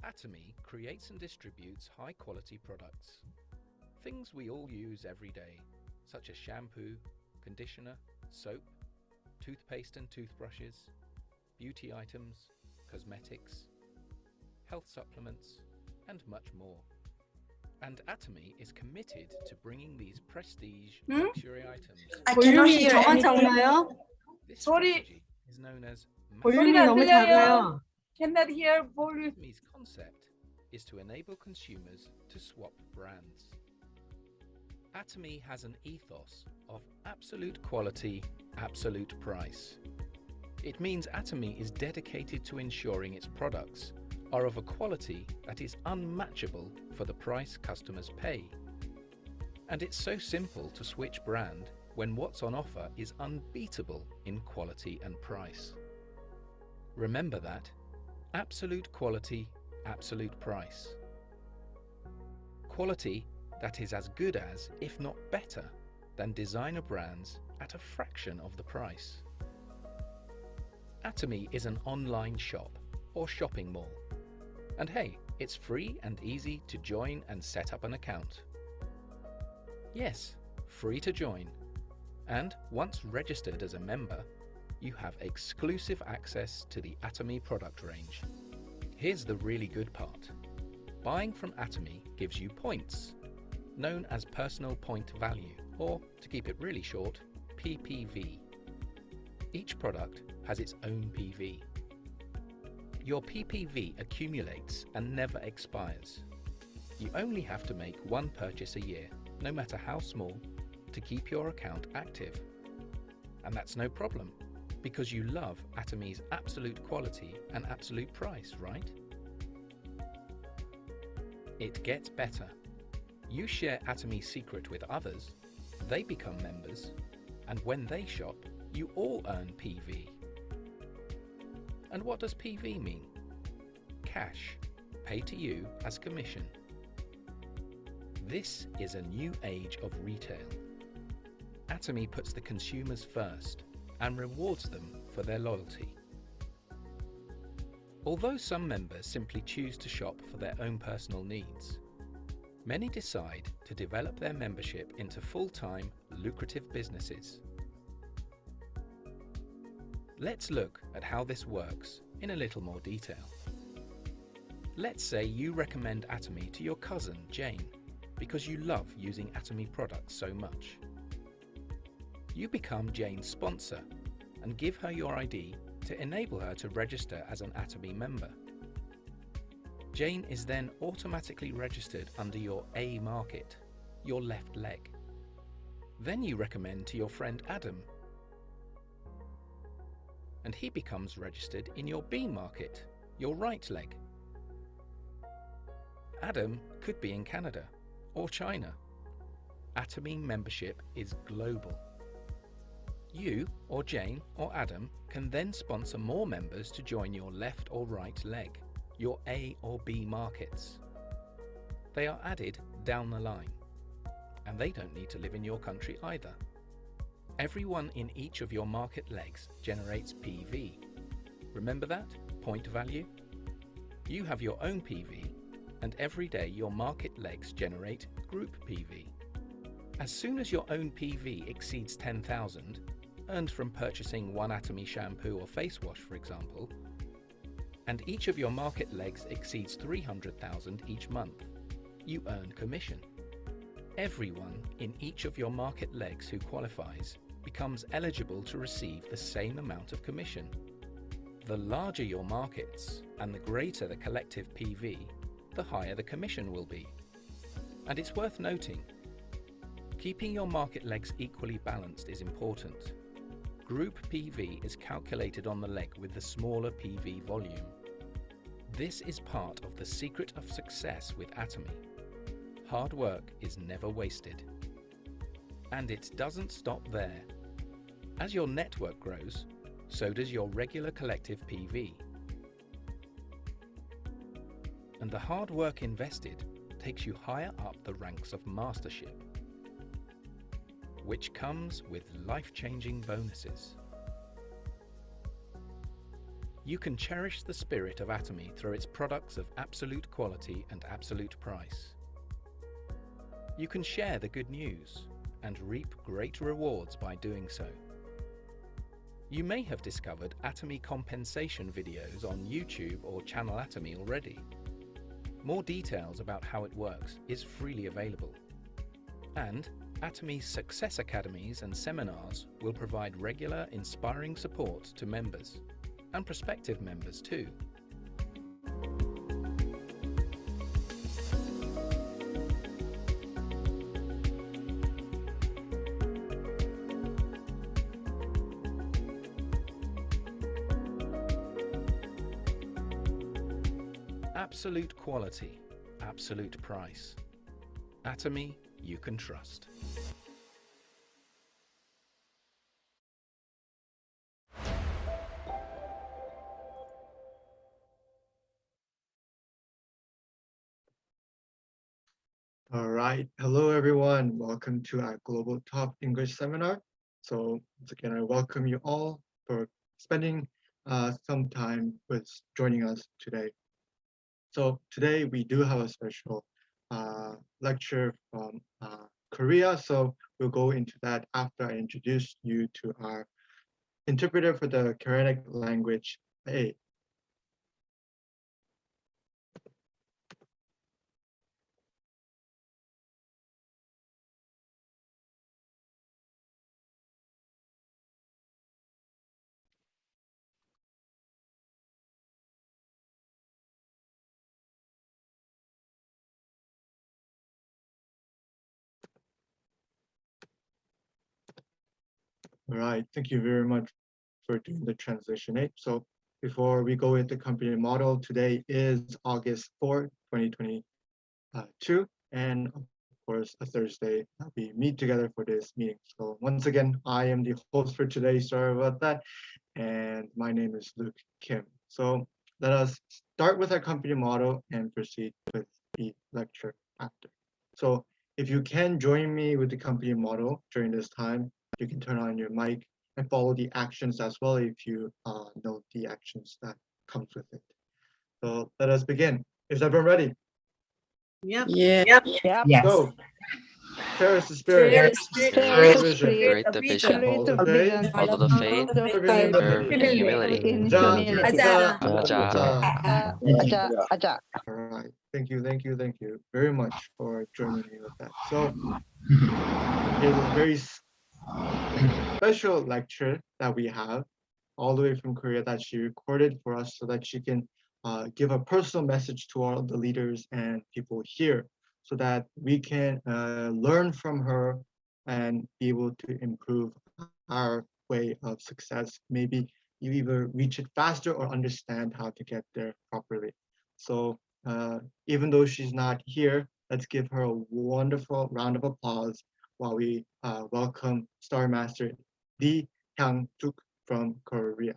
Atomy creates and distributes high-quality products. Things we all use every day, such as shampoo, conditioner, soap, toothpaste and toothbrushes, beauty items, cosmetics, health supplements, and much more. And Atomy is committed to bringing these prestige luxury items. 볼륨이 정한 작나요? This Sorry. strategy is known as 볼륨이 소리가 안 너무 들려요. 작아요. Cannot hear volume. Atomy's concept is to enable consumers to swap brands. Atomy has an ethos of absolute quality, absolute price. It means Atomy is dedicated to ensuring its products are of a quality that is unmatchable for the price customers pay. And it's so simple to switch brand when what's on offer is unbeatable in quality and price. Remember that. Absolute quality, absolute price. Quality that is as good as, if not better, than designer brands at a fraction of the price. Atomy is an online shop or shopping mall. And hey, it's free and easy to join and set up an account. Yes, free to join. And once registered as a member, you have exclusive access to the Atomy product range. Here's the really good part. Buying from Atomy gives you points, known as personal point value, or to keep it really short, PPV. Each product has its own PV. Your PPV accumulates and never expires. You only have to make one purchase a year, no matter how small, to keep your account active. And that's no problem, because you love Atomy's absolute quality and absolute price, right? It gets better. You share Atomy's secret with others, they become members, and when they shop, you all earn PV. And what does PV mean? Cash, paid to you as commission. This is a new age of retail. Atomy puts the consumers first and rewards them for their loyalty. Although some members simply choose to shop for their own personal needs, many decide to develop their membership into full-time, lucrative businesses. Let's look at how this works in a little more detail. Let's say you recommend Atomy to your cousin, Jane, because you love using Atomy products so much. You become Jane's sponsor and give her your ID to enable her to register as an Atomy member. Jane is then automatically registered under your A market, your left leg. Then you recommend to your friend Adam, and he becomes registered in your B market, your right leg. Adam could be in Canada or China. Atomy membership is global. You or Jane or Adam can then sponsor more members to join your left or right leg, your A or B markets. They are added down the line, and they don't need to live in your country either. Everyone in each of your market legs generates PV. Remember that? Point value? You have your own PV, and every day your market legs generate group PV. As soon as your own PV exceeds 10,000, earned from purchasing one Atomy shampoo or face wash, for example, and each of your market legs exceeds 300,000 each month, you earn commission. Everyone in each of your market legs who qualifies becomes eligible to receive the same amount of commission. The larger your markets and the greater the collective PV, the higher the commission will be. And it's worth noting, keeping your market legs equally balanced is important. Group PV is calculated on the leg with the smaller PV volume. This is part of the secret of success with Atomy. Hard work is never wasted. And it doesn't stop there. As your network grows, so does your regular collective PV. And the hard work invested takes you higher up the ranks of mastership, which comes with life-changing bonuses. You can cherish the spirit of Atomy through its products of absolute quality and absolute price. You can share the good news and reap great rewards by doing so. You may have discovered Atomy compensation videos on YouTube or Channel Atomy already. More details about how it works is freely available. And Atomy's Success Academies and seminars will provide regular, inspiring support to members, and prospective members too. Absolute quality, absolute price. Atomy you can trust. All right. Hello, everyone. Welcome to our Global Top English Seminar. So once again, I welcome you all for spending some time with joining us today. So today we do have a special lecture from Korea. So we'll go into that after I introduce you to our interpreter for the Koreanic language A. All right, thank you very much for doing the transition. So before we go into company model, today is August 4th, 2022, and of course a Thursday that we meet together for this meeting. So once again, I am the host for today, sorry about that, and my name is Luke Kim. So let us start with our company model and proceed with the lecture after. So if you can join me with the company model during this time, you can turn on your mic and follow the actions as well if you know the actions that comes with it. So let us begin. Is everyone ready? Yep. So, cherish the spirit, Cherish the vision, Create the vision, hold the faith, follow the faith, serving serve in humility. Aja. Aja. All right. Thank you very much for joining me with that. So, here's a very special lecture that we have all the way from Korea that she recorded for us so that she can give a personal message to all the leaders and people here so that we can learn from her and be able to improve our way of success. Maybe you either reach it faster or understand how to get there properly. So even though she's not here, let's give her a wonderful round of applause while we welcome Star Master Hyang from Korea.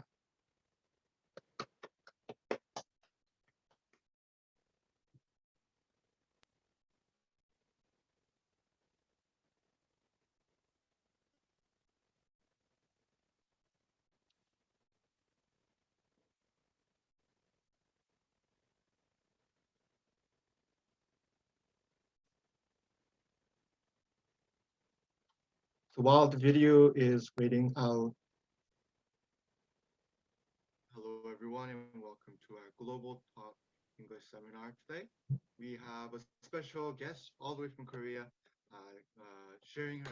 So while the video is waiting out, hello everyone and welcome to our Global Top English Seminar today. We have a special guest all the way from Korea sharing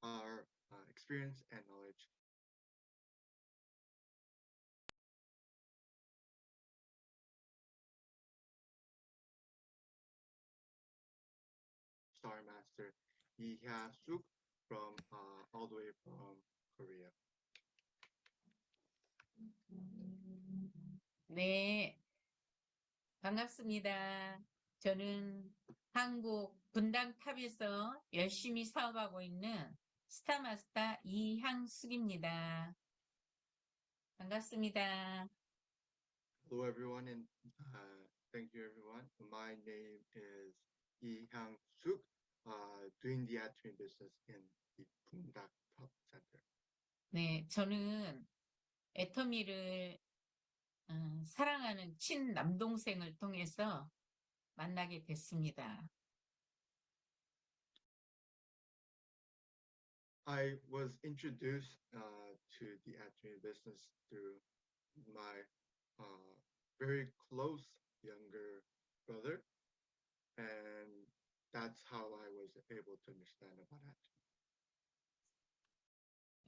our experience and knowledge. Star Master Sook from all the way from Korea. 네, 반갑습니다. 저는 한국 분당탑에서 열심히 사업하고 있는 스타마스터 이향숙입니다. 반갑습니다. Hello everyone and thank you everyone. My name is Hyang Sook, doing the admin business in the 분당TOP센터. 네, 저는 애터미를 사랑하는 친남동생을 통해서 만나게 됐습니다. I was introduced to the Atomy business through my very close younger brother, and that's how I was able to understand about Atomy.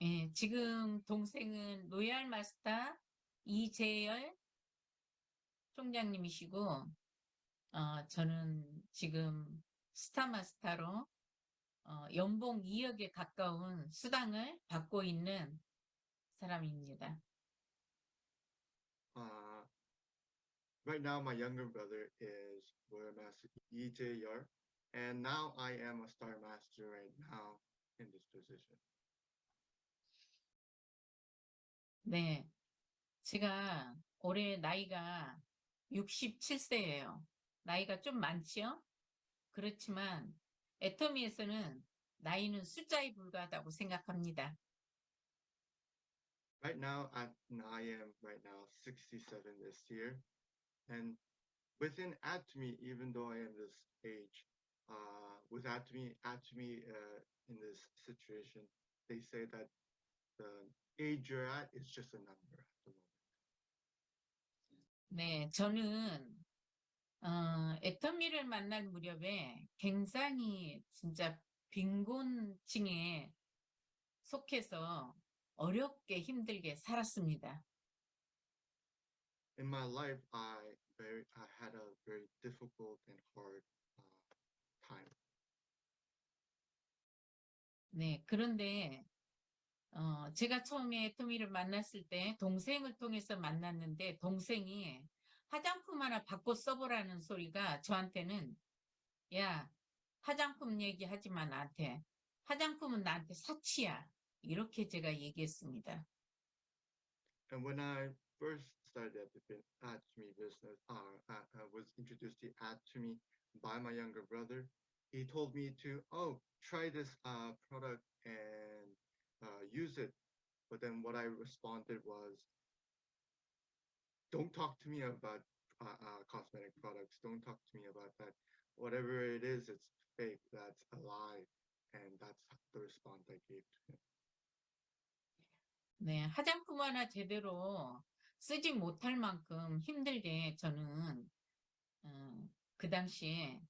예, 지금 동생은 로얄 마스터 이재열 총장님이시고, 저는 지금 스타마스터로 연봉 2억에 가까운 수당을 받고 있는 사람입니다. Right now, my younger brother is Royal Master Lee Jae-yeol, and now I am a Star Master right now in this position. 네, 제가 올해 나이가 67세예요. 나이가 좀 많지요? 그렇지만 애터미에서는 나이는 숫자에 불과하다고 생각합니다. Right now, I am right now 67 this year, and within Atomy, even though I am this age, with Atomy in this situation, they say that the age you're at is just a number at the moment. 네, 저는 애터미를 만날 무렵에 굉장히 진짜 빈곤층에 속해서 어렵게 힘들게 살았습니다. In my life, I had a very difficult and hard time. 네, 그런데 제가 처음에 애터미를 만났을 때 동생을 통해서 만났는데 동생이 화장품 하나 바꿔 써보라는 소리가 저한테는 야, 화장품 얘기하지 마 나한테. 화장품은 나한테 사치야. 이렇게 제가 얘기했습니다. And when I first started at the Atomy business, I was introduced to Atomy by my younger brother. He told me to, try this product and use it. But then what I responded was, don't talk to me about cosmetic products. Don't talk to me about that. Whatever it is, it's fake. That's a lie. And that's the response I gave to him. 네, 화장품 하나 제대로 쓰지 못할 만큼 힘들게 저는 그 당시에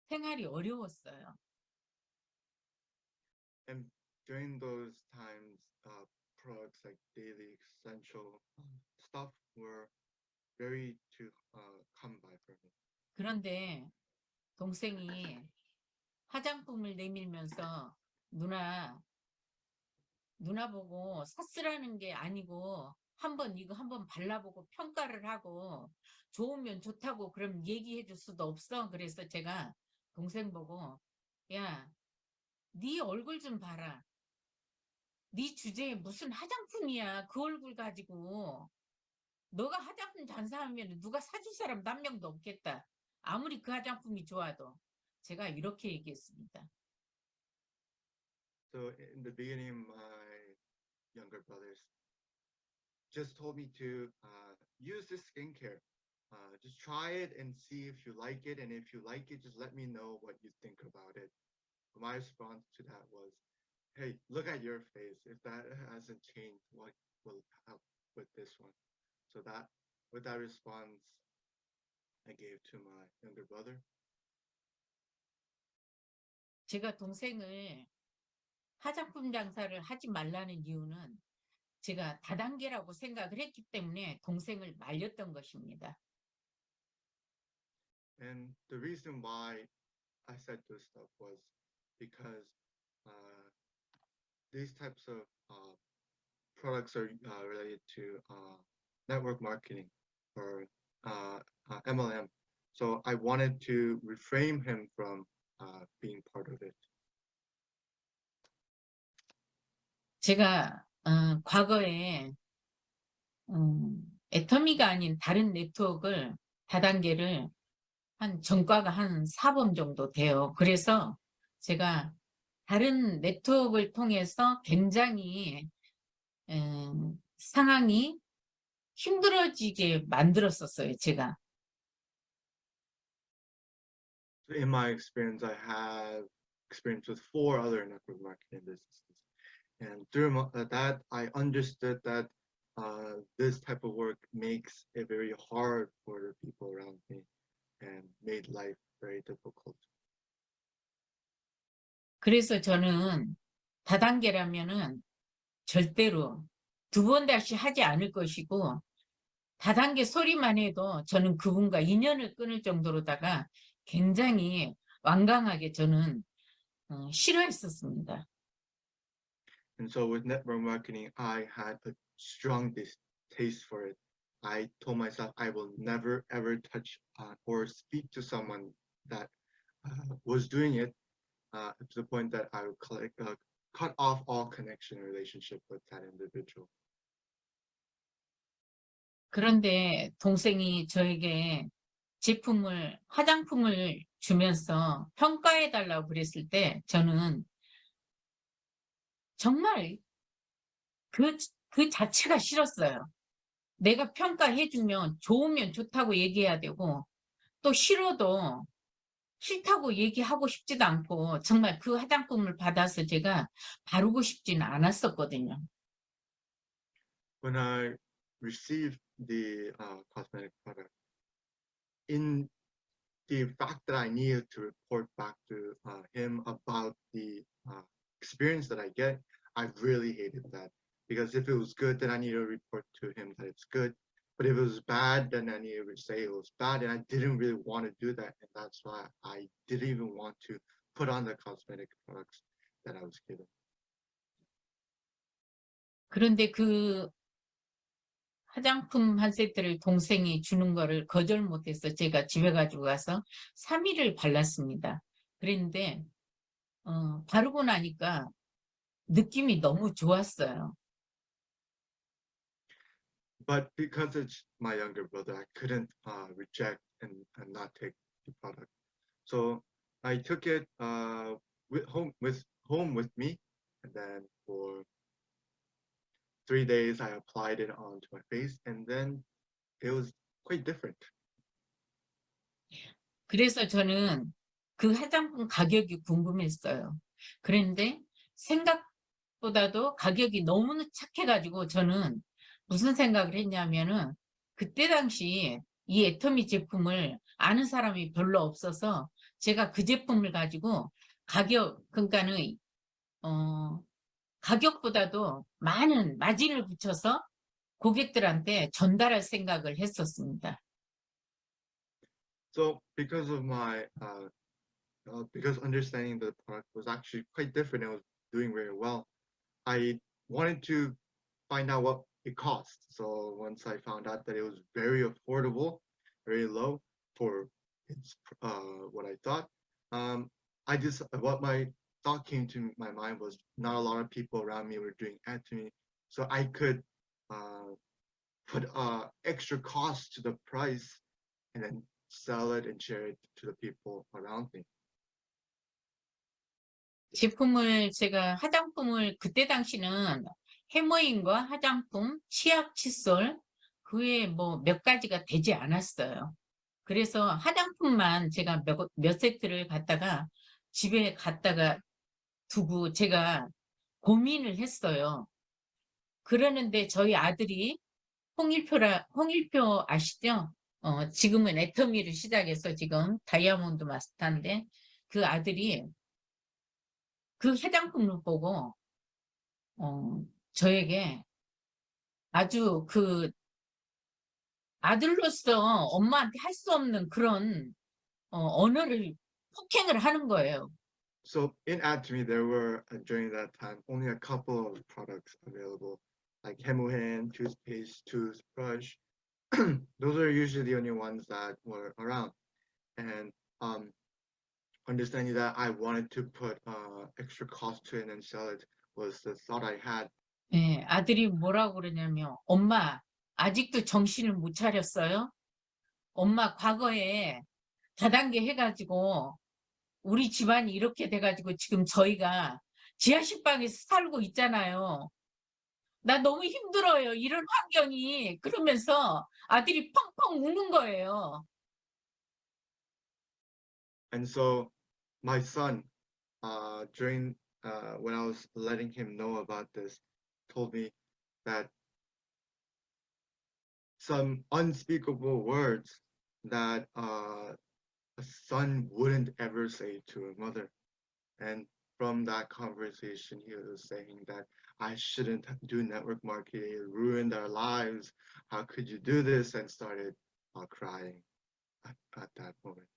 생활이 어려웠어요. And during those times, products like daily essential stuff were very to come by for me. 그런데 동생이 화장품을 내밀면서 누나 보고 샀으라는 게 아니고 이거 한번 발라보고 평가를 하고 좋으면 좋다고 그럼 얘기해 줄 수도 없어. 그래서 제가 동생 보고 야, 네 얼굴 좀 봐라. 네 주제에 무슨 화장품이야. 그 얼굴 가지고. 너가 화장품 장사하면 누가 사줄 사람 한 명도 없겠다. 아무리 그 화장품이 좋아도. 제가 이렇게 얘기했습니다. So in the beginning, my younger brothers just told me to use this skincare. Just try it and see if you like it. And if you like it, just let me know what you think about it. My response to that was, hey, look at your face. If that hasn't changed, what will help with this one? So that with that response I gave to my younger brother. 제가 동생을 화장품 장사를 하지 말라는 이유는 제가 다단계라고 생각을 했기 때문에 동생을 말렸던 것입니다. And the reason why I said this stuff was because these types of products are related to network marketing or MLM. So I wanted to refrain him from being part of it. 제가 과거에 애터미가 아닌 다른 네트워크를 다단계를 전과가 한 4번 정도 돼요. 그래서 제가 다른 네트워크를 통해서 굉장히 상황이 힘들어지게 만들었었어요, 제가. In my experience, I have experience with 4 other network marketing businesses. And through that, I understood that this type of work makes it very hard for the people around me and made life very difficult. 그래서 저는 다단계라면은 절대로 2번 다시 하지 않을 것이고, 다단계 소리만 해도 저는 그분과 인연을 끊을 정도로다가 굉장히 완강하게 저는 싫어했었습니다. And so with network marketing, I had a strong distaste for it. I told myself I will never ever touch or speak to someone that was doing it to the point that I would cut off all connection and relationship with that individual. 그런데 동생이 저에게 화장품을 주면서 평가해달라고 그랬을 때 저는 정말 그 자체가 싫었어요. 내가 평가해주면 좋으면 좋다고 얘기해야 되고, 또 싫어도 싫다고 얘기하고 싶지도 않고, 정말 그 화장품을 받아서 제가 바르고 싶지는 않았었거든요. When I received the cosmetic product, in the fact that I needed to report back to him about the experience that I get, I really hated that. Because if it was good, then I need to report to him that it's good. But if it was bad, then I need to say it was bad. And I didn't really want to do that. And that's why I didn't even want to put on the cosmetic products that I was given. 그런데 그 화장품 한 세트를 동생이 주는 거를 거절 못해서 제가 집에 가지고 가서 3일을 발랐습니다. 그랬는데 바르고 나니까 느낌이 너무 좋았어요. But because it's my younger brother, I couldn't reject and not take the product. So I took it home with me, and then for 3 days I applied it onto my face, and then it was quite different. 그래서 저는 그 화장품 가격이 궁금했어요. 그런데 생각보다도 가격이 너무 착해가지고 저는 무슨 생각을 했냐면은 그때 당시 이 애터미 제품을 아는 사람이 별로 없어서 제가 그 제품을 가지고 그러니까는 가격보다도 많은 마진을 붙여서 고객들한테 전달할 생각을 했었습니다. So because of my because understanding the product was actually quite different and was doing very well, I wanted to find out what it cost. So once I found out that it was very affordable, very low for its what I thought, what my thought came to my mind was not a lot of people around me were doing Atomy, so I could put extra cost to the price and then sell it and share it to the people around me. 제가 화장품을 그때 당시는 해머인과 화장품, 치약, 칫솔 그 외에 뭐 몇 가지가 되지 않았어요. 그래서 화장품만 제가 몇 세트를 갖다가 집에 갖다가 두고 제가 고민을 했어요. 그러는데 저희 아들이 홍일표 아시죠? 지금은 애터미를 시작해서 지금 다이아몬드 마스터인데 그 아들이 그 화장품을 보고 저에게 아주 그 아들로서 엄마한테 할 수 없는 그런 언어를 폭행을 하는 거예요. So in Atomy, there were during that time only a couple of products available, like Hemuhen, toothpaste, toothbrush. Those are usually the only ones that were around. And understanding that I wanted to put extra cost to it and sell it was the thought I had. 네, 아들이 뭐라고 그러냐면 엄마 아직도 정신을 못 차렸어요? 엄마 과거에 다단계 해가지고 우리 집안이 이렇게 돼가지고 지금 저희가 지하실방에서 살고 있잖아요. 나 너무 힘들어요. 이런 환경이. 그러면서 아들이 펑펑 우는 거예요. And so my son, during when I was letting him know about this, told me that some unspeakable words that a son wouldn't ever say to a mother. And from that conversation, he was saying that I shouldn't do network marketing. It ruined our lives. How could you do this? And started crying at that moment.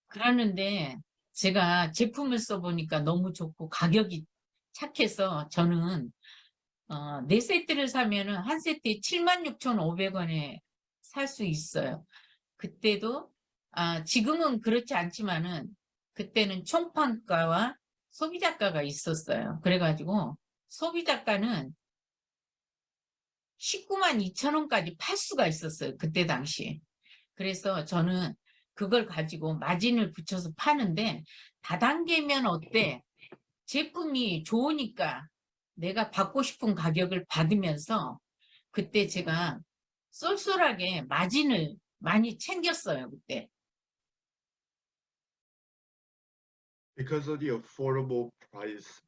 그러는데 제가 제품을 써보니까 너무 좋고 가격이 착해서 저는 네 세트를 사면은 한 세트에 76,500원에 살 수 있어요. 그때도 지금은 그렇지 않지만은 그때는 총판가와 소비자가가 있었어요. 그래가지고 소비자가는 192,000원까지 팔 수가 있었어요. 그때 당시에. 그래서 저는 그걸 가지고 마진을 붙여서 파는데 다단계면 어때? 제품이 좋으니까 내가 받고 싶은 가격을 받으면서 그때 제가 쏠쏠하게 마진을 많이 챙겼어요. 그때. Because of the affordable price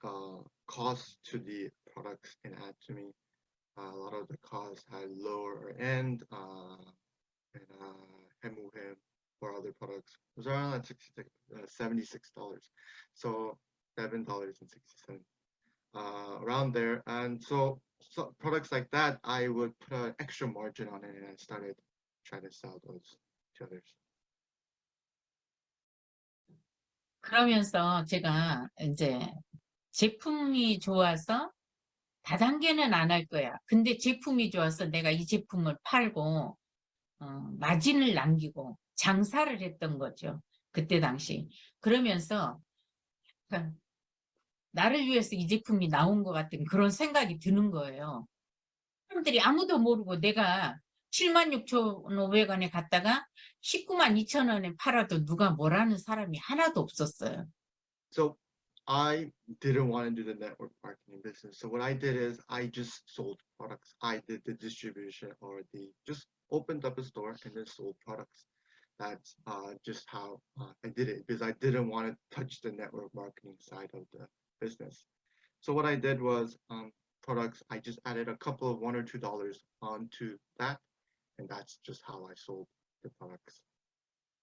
cost to the products in Atomy, a lot of the costs had lower end, and Hemuhem or other products was around like $76. So $7.60, around there. And so products like that, I would put an extra margin on it, and I started trying to sell those to others. 그러면서 제가 이제 제품이 좋아서 다단계는 안 할 거야. 근데 제품이 좋아서 내가 이 제품을 팔고 마진을 남기고 장사를 했던 거죠. 그때 당시. 그러면서 나를 위해서 이 제품이 나온 것 같은 그런 생각이 드는 거예요. 사람들이 아무도 모르고 내가 76,500원에 갔다가 192,000원에 팔아도 누가 뭐라는 사람이 하나도 없었어요. So I didn't want to do the network marketing business. So what I did is I just sold products. I did the distribution or just opened up a store and then sold products. That's just how I did it, because I didn't want to touch the network marketing side of the business. So what I did was products, I just added a couple of $1 or $2 onto that, and that's just how I sold the products.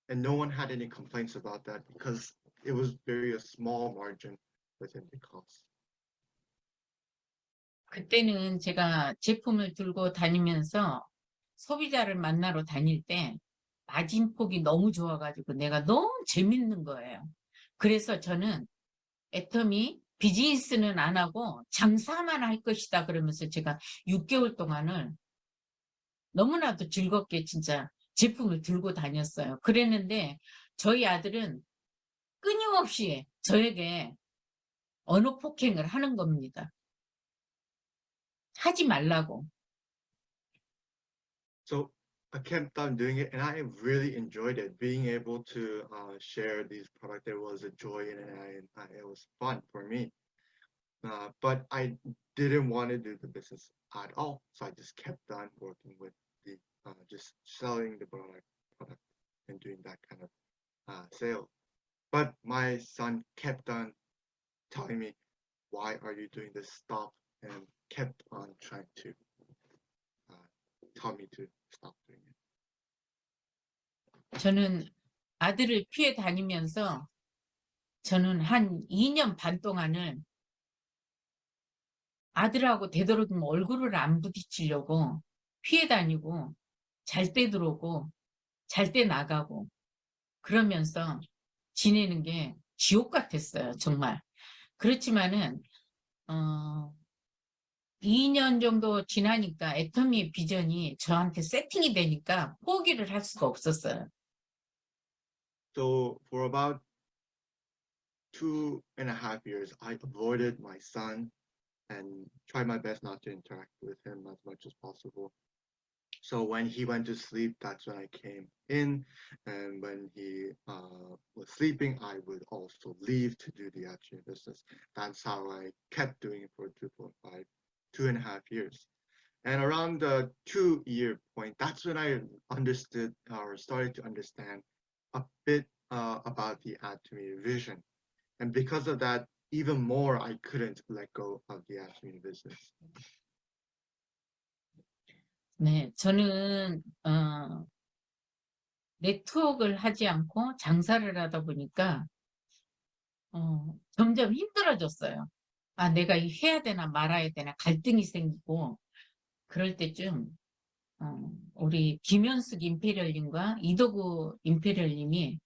And no one had any complaints about that because it was a small margin within the cost. 그때는 제가 제품을 들고 다니면서 소비자를 만나러 다닐 때 마진폭이 너무 좋아가지고 내가 너무 재밌는 거예요. 그래서 저는 애터미 비즈니스는 안 하고 장사만 할 것이다 그러면서 제가 6개월 동안을 너무나도 즐겁게 진짜 제품을 들고 다녔어요. 그랬는데 저희 아들은 끊임없이 저에게 언어 폭행을 하는 겁니다. 하지 말라고. So I kept on doing it, and I really enjoyed it. Being able to share these products, there was a joy in it, and it was fun for me. But I didn't want to do the business at all, so I just kept on working with the just selling the product and doing that kind of sale. But my son kept on telling me, "Why are you doing this? Stop!" and kept on trying to tell me to stop doing it. 저는 아들을 피해 다니면서 저는 한 2년 반 동안을 아들하고 되도록이면 얼굴을 안 부딪히려고 피해 다니고 잘 때 들어오고 잘 때 나가고 그러면서 지내는 게 지옥 같았어요. 정말. 그렇지만은 2년 정도 지나니까 애터미의 비전이 저한테 세팅이 되니까 포기를 할 수가 없었어요. So for about 2.5 years, I avoided my son and tried my best not to interact with him as much as possible. So when he went to sleep, that's when I came in, and when he was sleeping, I would also leave to do the Atumi business. That's how I kept doing it for 2.5 years. And around the 2-year point, that's when I understood or started to understand a bit about the Atumi vision. And because of that, even more, I couldn't let go of the Atumi business. 네, 저는 네트워크를 하지 않고 장사를 하다 보니까 점점 힘들어졌어요. 아, 내가 이 해야 되나 말아야 되나 갈등이 생기고 그럴 때쯤 우리 김현숙 임페리얼님과 이도구 임페리얼님이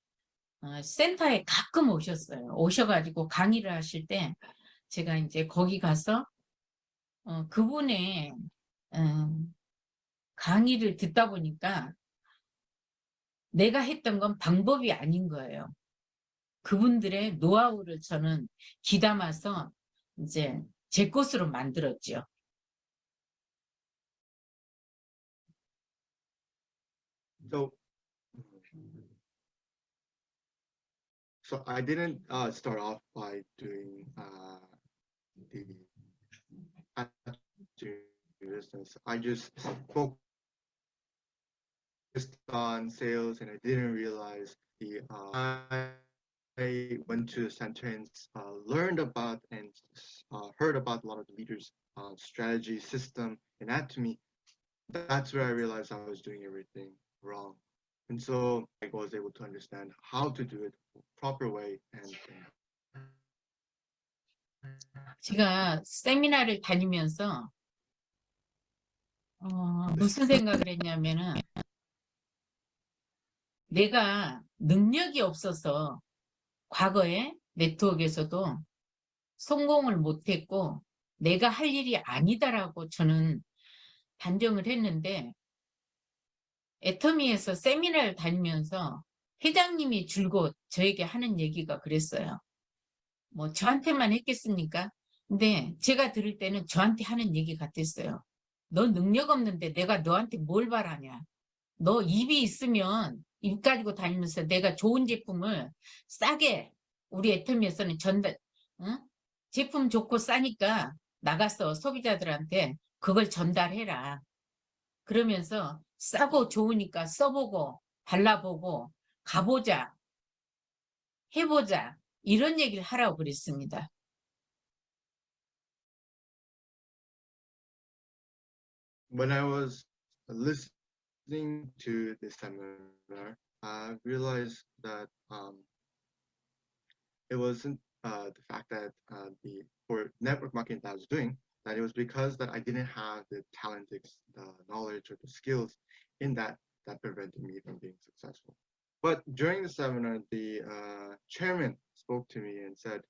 센터에 가끔 오셨어요. 오셔가지고 강의를 하실 때 제가 이제 거기 가서 그분의 강의를 듣다 보니까 내가 했던 건 방법이 아닌 거예요. 그분들의 노하우를 저는 귀담아서 이제 제 것으로 만들었죠. So I didn't start off by doing the business. I just focused on sales, and I didn't realize I went to the center and learned about and heard about a lot of the leaders' strategy, system, and Atumi. That's where I realized I was doing everything wrong. And so I was able to understand how to do it the proper way. And 제가 세미나를 다니면서 무슨 생각을 했냐면은 내가 능력이 없어서 과거에 네트워크에서도 성공을 못했고 내가 할 일이 아니다라고 저는 단정을 했는데 애터미에서 세미나를 다니면서 회장님이 줄곧 저에게 하는 얘기가 그랬어요. 뭐 저한테만 했겠습니까? 근데 제가 들을 때는 저한테 하는 얘기 같았어요. 너 능력 없는데 내가 너한테 뭘 바라냐? 너 입이 있으면 입 가지고 다니면서 내가 좋은 제품을 싸게 우리 애터미에서는 전달, 제품 좋고 싸니까 나가서 소비자들한테 그걸 전달해라. 그러면서 싸고 좋으니까 써보고 발라보고 가보자, 해보자 이런 얘기를 하라고 그랬습니다. when I was listening to this seminar, I realized that it wasn't the fact that for network marketing that I was doing, that it was because that I didn't have the talent, the knowledge, or the skills in that prevented me from being successful. But during the seminar, the chairman spoke to me and said,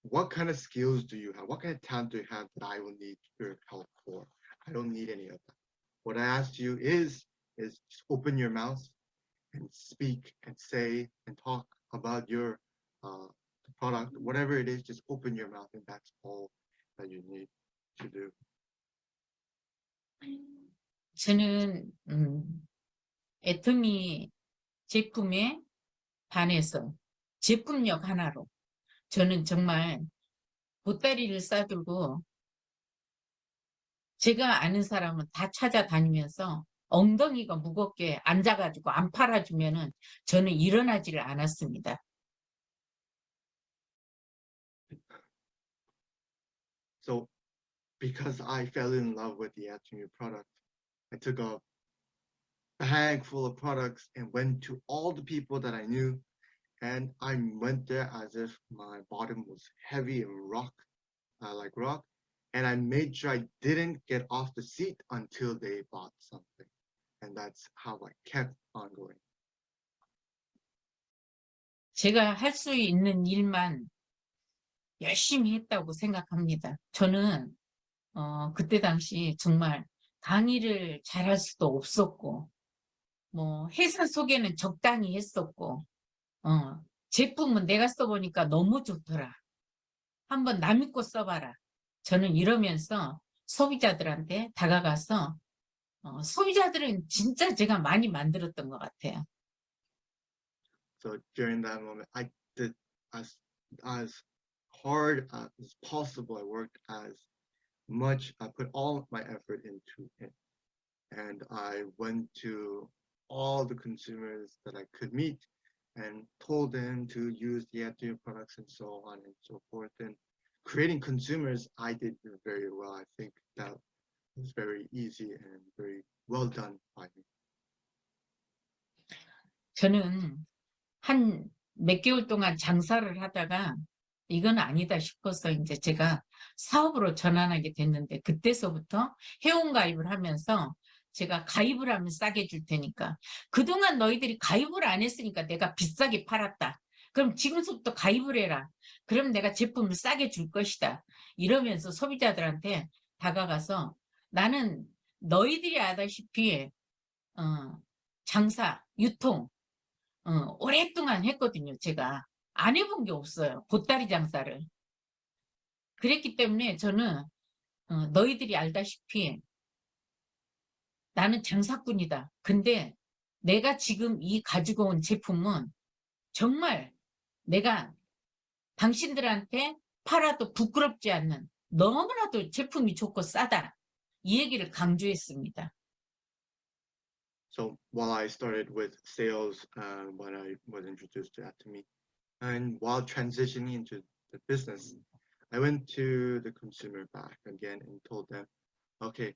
what kind of skills do you have? What kind of talent do you have that I will need your help for? I don't need any of that. What I asked you is just open your mouth and speak and say and talk about your product, whatever it is, just open your mouth, and that's all that you need to do. 저는 애터미 제품에 반해서 제품력 하나로 저는 정말 보따리를 싸들고 제가 아는 사람은 다 찾아다니면서 엉덩이가 무겁게 앉아가지고 안 팔아주면은 저는 일어나지를 않았습니다. So because I fell in love with the Atumi product, I took a bag full of products and went to all the people that I knew, and I went there as if my bottom was heavy and like rock, and I made sure I didn't get off the seat until they bought something. And that's how I kept on going. 제가 할 수 있는 일만 열심히 했다고 생각합니다. 저는 그때 당시 정말 강의를 잘할 수도 없었고 뭐 회사 소개는 적당히 했었고 제품은 내가 써보니까 너무 좋더라. 한번 남 믿고 써봐라. 저는 이러면서 소비자들한테 다가가서 소비자들은 진짜 제가 많이 만들었던 것 같아요. So during that moment, I did as hard as possible. I worked as much. I put all my effort into it, and I went to all the consumers that I could meet and told them to use the STM products and so on and so forth. And creating consumers, I did very well. I think that was very easy and very well done by me. 저는 한 몇 개월 동안 장사를 하다가 이건 아니다 싶어서 이제 제가 사업으로 전환하게 됐는데 그때서부터 회원가입을 하면서 제가 가입을 하면 싸게 줄 테니까 그동안 너희들이 가입을 안 했으니까 내가 비싸게 팔았다. 그럼 지금부터 가입을 해라. 그럼 내가 제품을 싸게 줄 것이다. 이러면서 소비자들한테 다가가서 나는 너희들이 아다시피 장사, 유통 오랫동안 했거든요. 제가 안 해본 게 없어요. 보따리 장사를. 그랬기 때문에 저는 너희들이 알다시피 나는 장사꾼이다. 근데 내가 지금 이 가지고 온 제품은 정말 내가 당신들한테 팔아도 부끄럽지 않는 너무나도 제품이 좋고 싸다. 이 얘기를 강조했습니다. So while I started with sales when I was introduced to Atomy, and while transitioning into the business, I went to the consumer back again and told them, okay,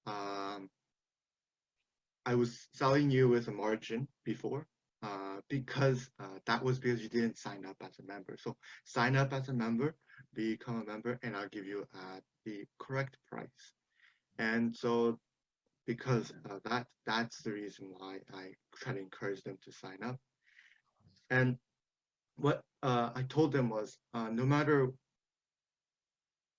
I was selling you with a margin before because that was because you didn't sign up as a member. So sign up as a member, become a member, and I'll give you the correct price. And so because of that, that's the reason why I try to encourage them to sign up. And what I told them was, no matter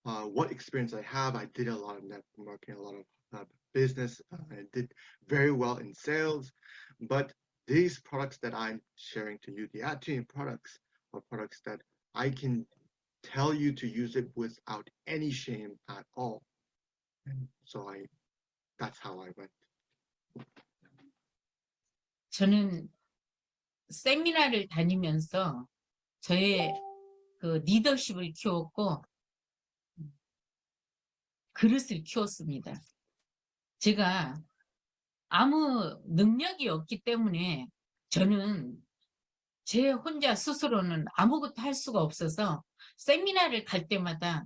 what experience I have, I did a lot of network marketing, a lot of business. I did very well in sales, but these products that I'm sharing to you, the STM products, are products that I can tell you to use it without any shame at all. And so that's how I went. 저는 세미나를 다니면서 저의 그 리더십을 키웠고 그릇을 키웠습니다. 제가 아무 능력이 없기 때문에 저는 제 혼자 스스로는 아무것도 할 수가 없어서 세미나를 갈 때마다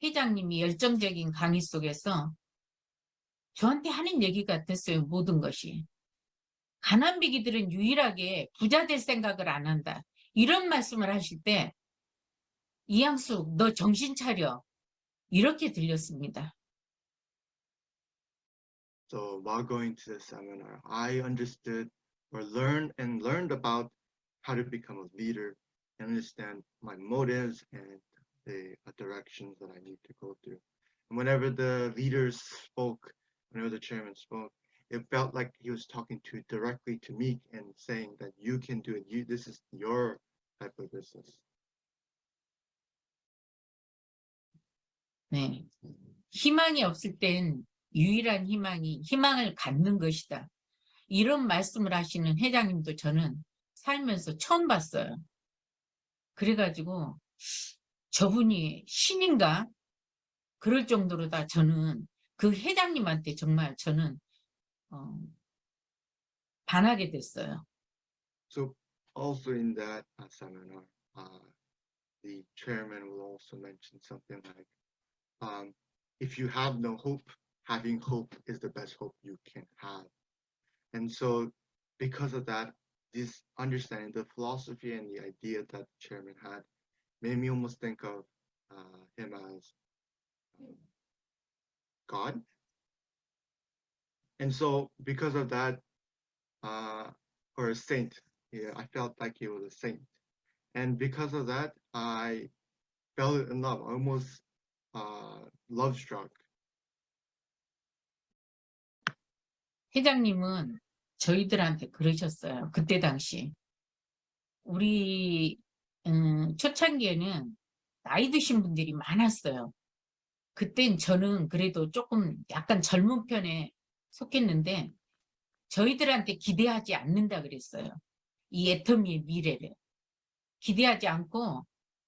회장님이 열정적인 강의 속에서 저한테 하는 얘기 같았어요. 모든 것이. 가난비기들은 유일하게 부자 될 생각을 안 한다. 이런 말씀을 하실 때 이양숙 너 정신 차려. 이렇게 들렸습니다. So while going to the seminar, I understood or learned about how to become a leader and understand my motives and the directions that I need to go through. And whenever the leaders spoke, whenever the chairman spoke, it felt like he was talking directly to me and saying that you can do it. This is your type of business. 네. 희망이 없을 땐 유일한 희망이 희망을 갖는 것이다. 이런 말씀을 하시는 회장님도 저는 살면서 처음 봤어요. 그래가지고 저분이 신인가? 그럴 정도로 다 저는 그 회장님한테 정말 저는 반하게 됐어요. So also in that seminar, the chairman will also mention something like, if you have no hope, having hope is the best hope you can have. And so because of that, this understanding, the philosophy and the idea that the chairman had made me almost think of him as God. And so because of that, or a saint, yeah, I felt like he was a saint. And because of that, I fell in love, almost love struck. 회장님은 저희들한테 그러셨어요. 그때 당시. 우리 초창기에는 나이 드신 분들이 많았어요. 그땐 저는 그래도 조금 약간 젊은 편에 속했는데 저희들한테 기대하지 않는다 그랬어요. 이 애터미의 미래를. 기대하지 않고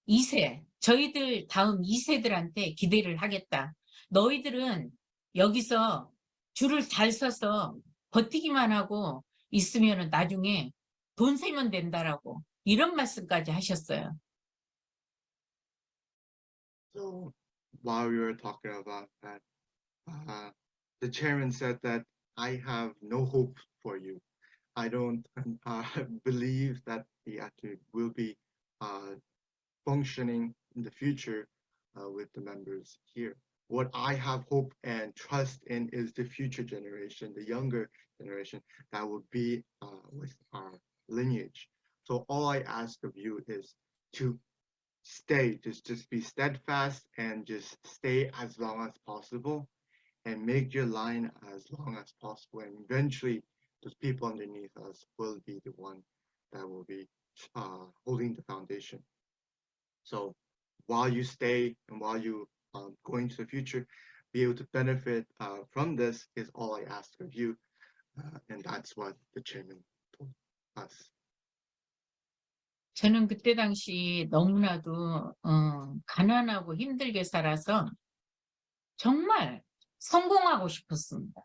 2세, 저희들 다음 2세들한테 기대를 하겠다. 너희들은 여기서 줄을 잘 서서 버티기만 하고 있으면 나중에 돈 세면 된다라고 이런 말씀까지 하셨어요. So while we were talking about that, the chairman said that I have no hope for you. I don't believe that the attitude will be functioning in the future with the members here. What I have hope and trust in is the future generation, the younger generation that will be with our lineage. So all I ask of you is to stay, just be steadfast and just stay as long as possible and make your line as long as possible. And eventually those people underneath us will be the one that will be holding the foundation. So while you stay and while you go into the future, be able to benefit from this is all I ask of you. And that's what the chairman told us. 저는 그때 당시 너무나도 가난하고 힘들게 살아서 정말 성공하고 싶었습니다.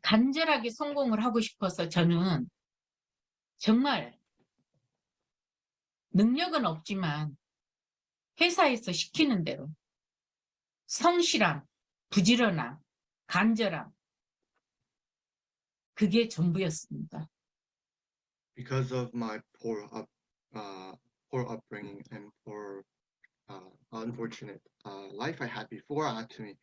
간절하게 성공을 하고 싶어서 저는 정말 능력은 없지만 회사에서 시키는 대로 성실함, 부지런함, 간절함 그게 전부였습니다. Because of my poor upbringing and poor unfortunate life I had before Atomy,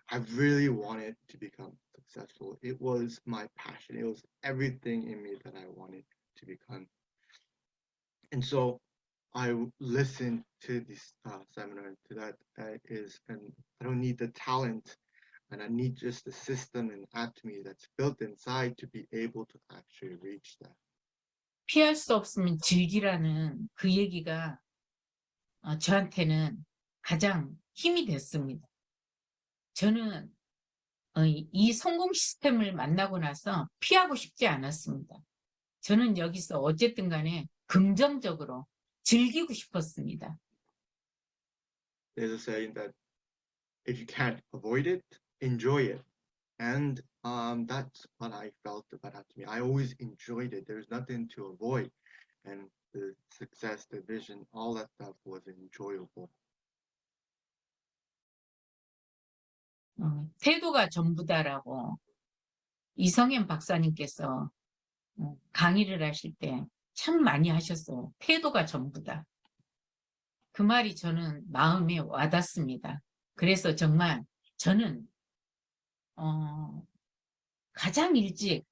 I really wanted to become successful. It was my passion. It was everything in me that I wanted to become. And so I listened to this seminar. To that and I don't need the talent, and I need just the system and Atomy that's built inside to be able to actually reach that. 피할 수 없으면 즐기라는 그 얘기가 저한테는 가장 힘이 됐습니다. 저는 이 성공 시스템을 만나고 나서 피하고 싶지 않았습니다. 저는 여기서 어쨌든 간에 긍정적으로 즐기고 싶었습니다. There's a saying that if you can't avoid it, enjoy it. And that's what I felt about Atomy. I always enjoyed it. There's nothing to avoid. And the success, the vision, all that stuff was enjoyable. 태도가 전부다라고 이성현 박사님께서 강의를 하실 때 참 많이 하셨어요. 태도가 전부다. 그 말이 저는 마음에 와닿습니다. 그래서 정말 저는 가장 일찍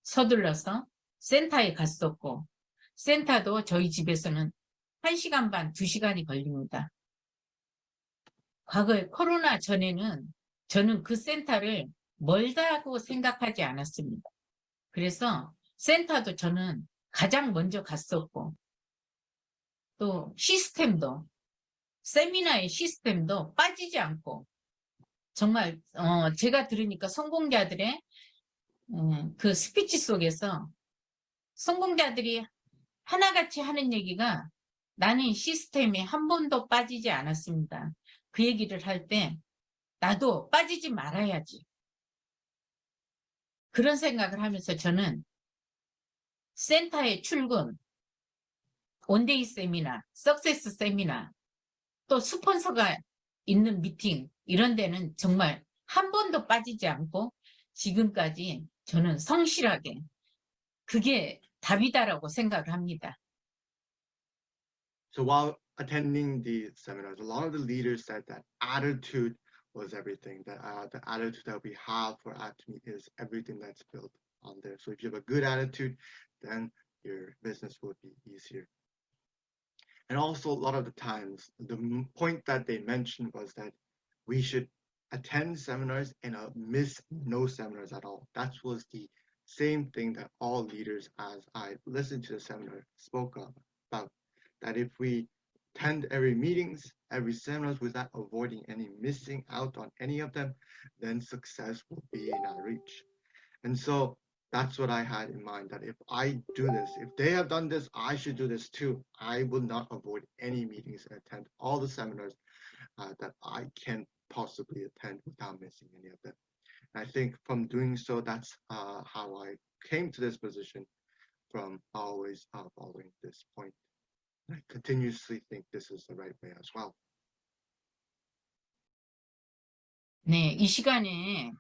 서둘러서 센터에 갔었고 센터도 저희 집에서는 1시간 반, 2시간이 걸립니다. 과거에 코로나 전에는 저는 그 센터를 멀다고 생각하지 않았습니다. 그래서 센터도 저는 가장 먼저 갔었고 또 시스템도 세미나의 시스템도 빠지지 않고 정말 제가 들으니까 성공자들의 그 스피치 속에서 성공자들이 하나같이 하는 얘기가 나는 시스템에 한 번도 빠지지 않았습니다. 그 얘기를 할 때 나도 빠지지 말아야지. 그런 생각을 하면서 저는 센터의 출근, 온데이 세미나, 석세스 세미나, 또 스폰서가 있는 미팅 이런 데는 정말 한 번도 빠지지 않고 지금까지 저는 성실하게 그게 답이다라고 생각을 합니다. So while attending the seminars, a lot of the leaders said that attitude was everything, that the attitude that we have for Atomy is everything that's built on there. So if you have a good attitude, then your business will be easier. And also a lot of the times, the point that they mentioned was that we should attend seminars and miss no seminars at all. That was the same thing that all leaders, as I listened to the seminar, spoke about, that if we attend every meetings every seminars without avoiding any missing out on any of them, then success will be in our reach. And so that's what I had in mind, that if I do this, if they have done this, I should do this too. I will not avoid any meetings and attend all the seminars that I can possibly attend without missing any of them. And I think from doing so, that's how I came to this position, from always following this point. I continuously think this is the right way as well. 네, 이 시간에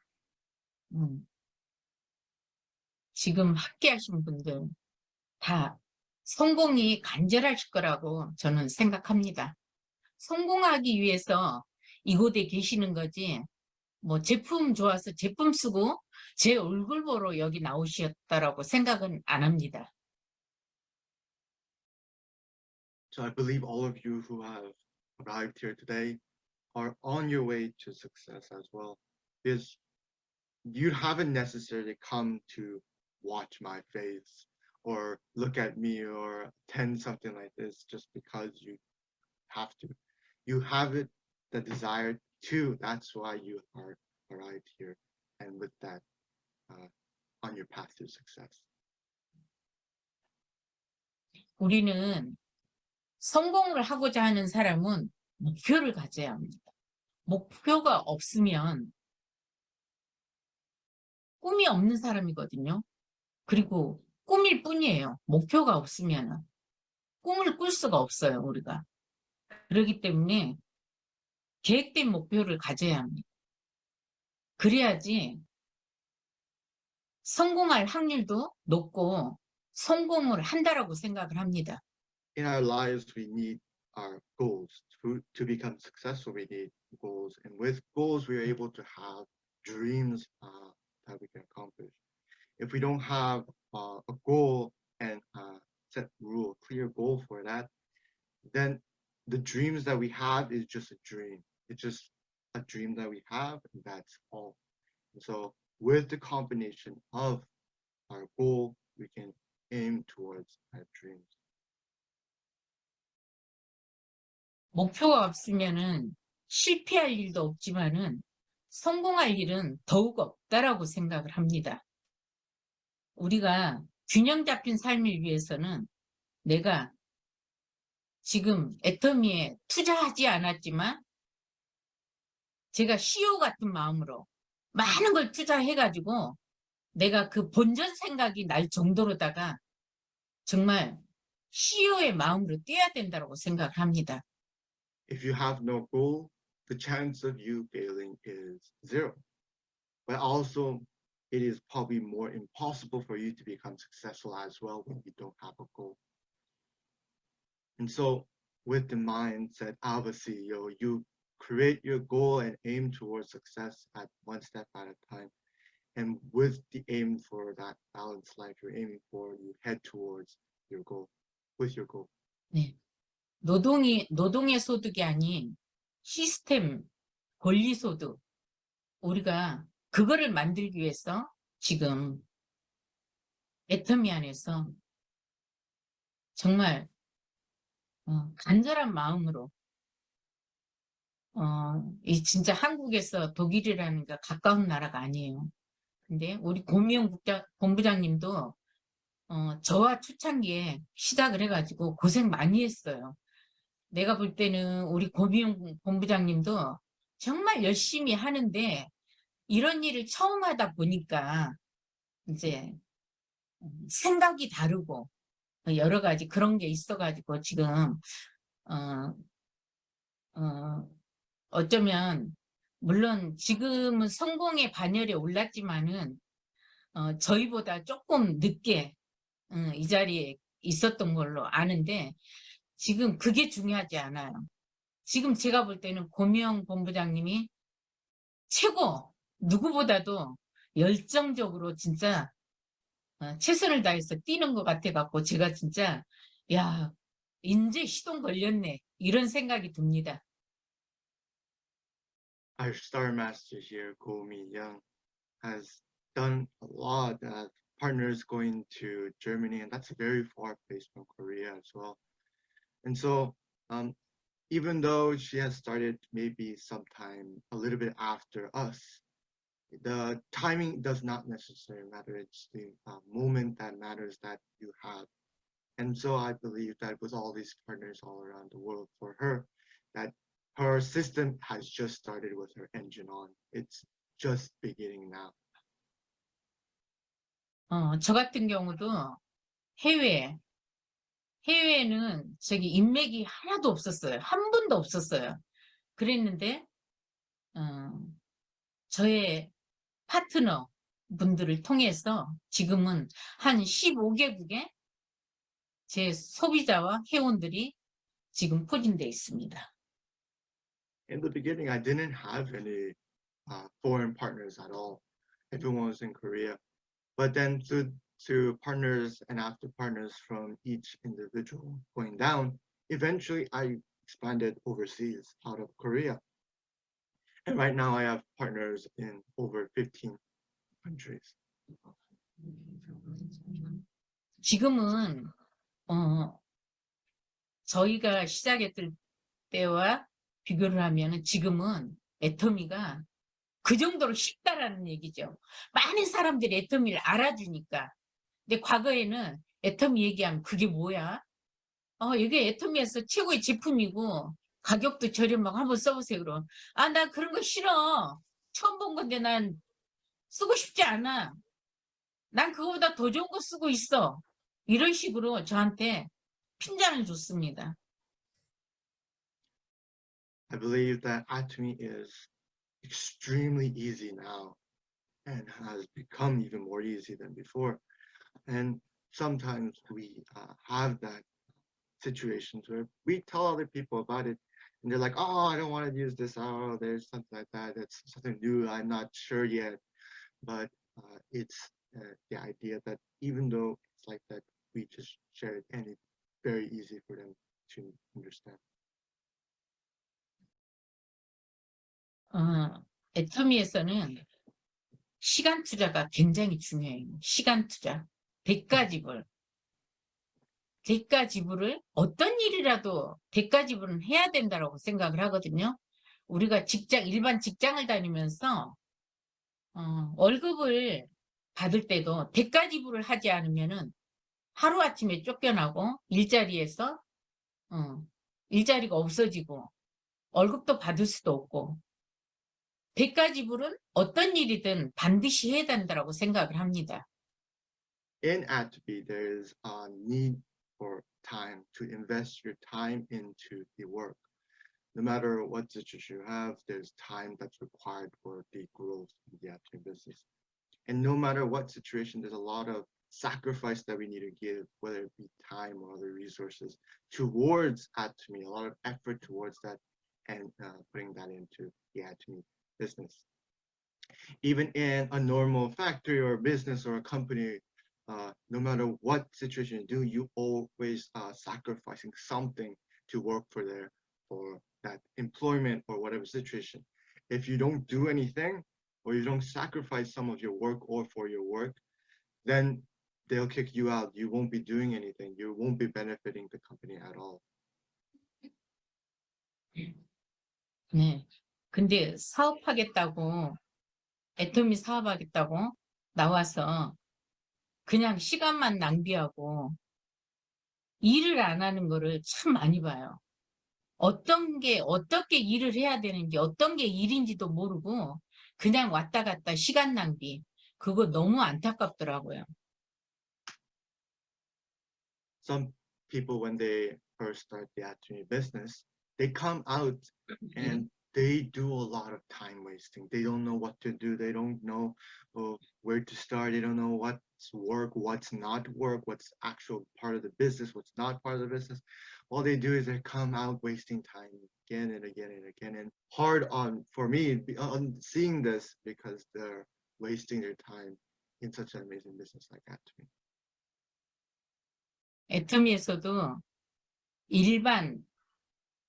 지금 함께 하신 분들 다 성공이 간절하실 거라고 저는 생각합니다. 성공하기 위해서 이곳에 계시는 거지, 뭐 제품 좋아서 제품 쓰고 제 얼굴 보러 여기 나오셨다라고 생각은 안 합니다. So I believe all of you who have arrived here today are on your way to success as well. Because you haven't necessarily come to watch my face or look at me or attend something like this just because you have to. You have it, the desire to. That's why you are arrived here, and with that, on your path to success. 우리는 성공을 하고자 하는 사람은 목표를 가져야 합니다. 목표가 없으면 꿈이 없는 사람이거든요. 그리고 꿈일 뿐이에요. 목표가 없으면 꿈을 꿀 수가 없어요, 우리가. 그렇기 때문에 계획된 목표를 가져야 합니다. 그래야지 성공할 확률도 높고 성공을 한다라고 생각을 합니다. In our lives, we need our goals. To become successful, we need goals. And with goals, we are able to have dreams that we can accomplish. If we don't have a goal and set rule, clear goal for that, then the dreams that we have is just a dream. It's just a dream that we have, and that's all. And so with the combination of our goal, we can aim towards our dreams. 목표가 없으면은 실패할 일도 없지만은 성공할 일은 더욱 없다라고 생각을 합니다. 우리가 균형 잡힌 삶을 위해서는 내가 지금 애터미에 투자하지 않았지만 제가 CEO 같은 마음으로 많은 걸 투자해가지고 내가 그 본전 생각이 날 정도로다가 정말 CEO의 마음으로 뛰어야 된다고 생각을 합니다. If you have no goal, the chance of you failing is zero. But also, it is probably more impossible for you to become successful as well when you don't have a goal. And so, with the mindset of a CEO, you create your goal and aim towards success at one step at a time. And with the aim for that balanced life you're aiming for, you head towards your goal, with your goal. 네. 노동의 소득이 아닌 시스템, 권리소득. 우리가 그거를 만들기 위해서 지금 애터미 안에서 정말 간절한 마음으로 이 진짜 한국에서 독일이라는 게 가까운 나라가 아니에요. 근데 우리 고미영 본부장님도 저와 초창기에 시작을 해가지고 고생 많이 했어요. 내가 볼 때는 우리 고미영 본부장님도 정말 열심히 하는데 이런 일을 처음 하다 보니까 이제 생각이 다르고 여러 가지 그런 게 있어가지고 지금 어쩌면 물론 지금은 성공의 반열에 올랐지만은 저희보다 조금 늦게 이 자리에 있었던 걸로 아는데 지금 그게 중요하지 않아요. 지금 제가 볼 때는 고미영 본부장님이 최고 누구보다도 열정적으로 진짜 최선을 다해서 뛰는 것 같아갖고 제가 진짜 야 이제 시동 걸렸네 이런 생각이 듭니다. Our star master here, Ko Mi-young, has done a lot. Partners going to Germany, and that's a very far place from Korea as well. And so even though she has started maybe sometime a little bit after us, the timing does not necessarily matter. It's the moment that matters that you have. And so I believe that with all these partners all around the world for her, that her system has just started with her engine on. It's just beginning now. 저 같은 경우도 해외에는 저기 인맥이 하나도 없었어요. 한 분도 없었어요. 그랬는데, 저의 파트너 분들을 통해서 지금은 한 15개국에 제 소비자와 회원들이 지금 포진돼 있습니다. In the beginning, I didn't have any foreign partners at all. Everyone was in Korea. But then to partners and after partners from each individual going down, eventually I expanded overseas out of Korea. And right now I have partners in over 15 countries. 지금은 저희가 시작했을 때와 비교를 하면 지금은 애터미가 그 정도로 쉽다라는 얘기죠. 많은 사람들이 애터미를 알아주니까. 근데 과거에는 애터미 얘기하면 그게 뭐야? 이게 애터미에서 최고의 제품이고 가격도 저렴하고 한번 써보세요. 그럼 나 그런 거 싫어. 처음 본 건데 난 쓰고 싶지 않아. 난 그거보다 더 좋은 거 쓰고 있어. 이런 식으로 저한테 핀잔을 줬습니다. I believe that Atomy is extremely easy now and has become even more easy than before. And sometimes we have that situations where we tell other people about it and they're like, oh, I don't want to use this. Oh, there's something like that. It's something new. I'm not sure yet. But it's the idea that even though it's like that, we just share it and it's very easy for them to understand. 애터미에서는 시간 투자가 굉장히 중요해요. 시간 투자. 대가 지불. 대가 지불을 어떤 일이라도 대가 지불은 해야 된다고 생각을 하거든요. 우리가 일반 직장을 다니면서 월급을 받을 때도 대가 지불을 하지 않으면은 하루아침에 쫓겨나고 일자리에서 일자리가 없어지고 월급도 받을 수도 없고 대가 지불은 어떤 일이든 반드시 해야 된다고 생각을 합니다. In Atomy, there is a need for time to invest your time into the work. No matter what situation you have, there's time that's required for the growth of the Atomy business. And no matter what situation, there's a lot of sacrifice that we need to give, whether it be time or other resources, towards Atomy, a lot of effort towards that and putting that into the Atomy business. Even in a normal factory or business or a company, no matter what situation you do, you always sacrificing something to work for that employment or whatever situation. If you don't do anything or you don't sacrifice some of your work or for your work, then they'll kick you out. You won't be doing anything. You won't be benefiting the company at all. 네. 근데 애터미 사업하겠다고 나와서 그냥 시간만 낭비하고 일을 안 하는 거를 참 많이 봐요. 어떻게 일을 해야 되는지, 어떤 게 일인지도 모르고 그냥 왔다 갔다 시간 낭비. 그거 너무 안타깝더라고요. Some people, when they first start the Atomy business, they come out and they do a lot of time wasting. They don't know what to do. They don't know where to start. They don't know what's work, what's not work, what's actual part of the business, what's not part of the business. All they do is they come out wasting time again and again and again. And hard for me on seeing this because they're wasting their time in such an amazing business like Atomy. 애터미에서도 일반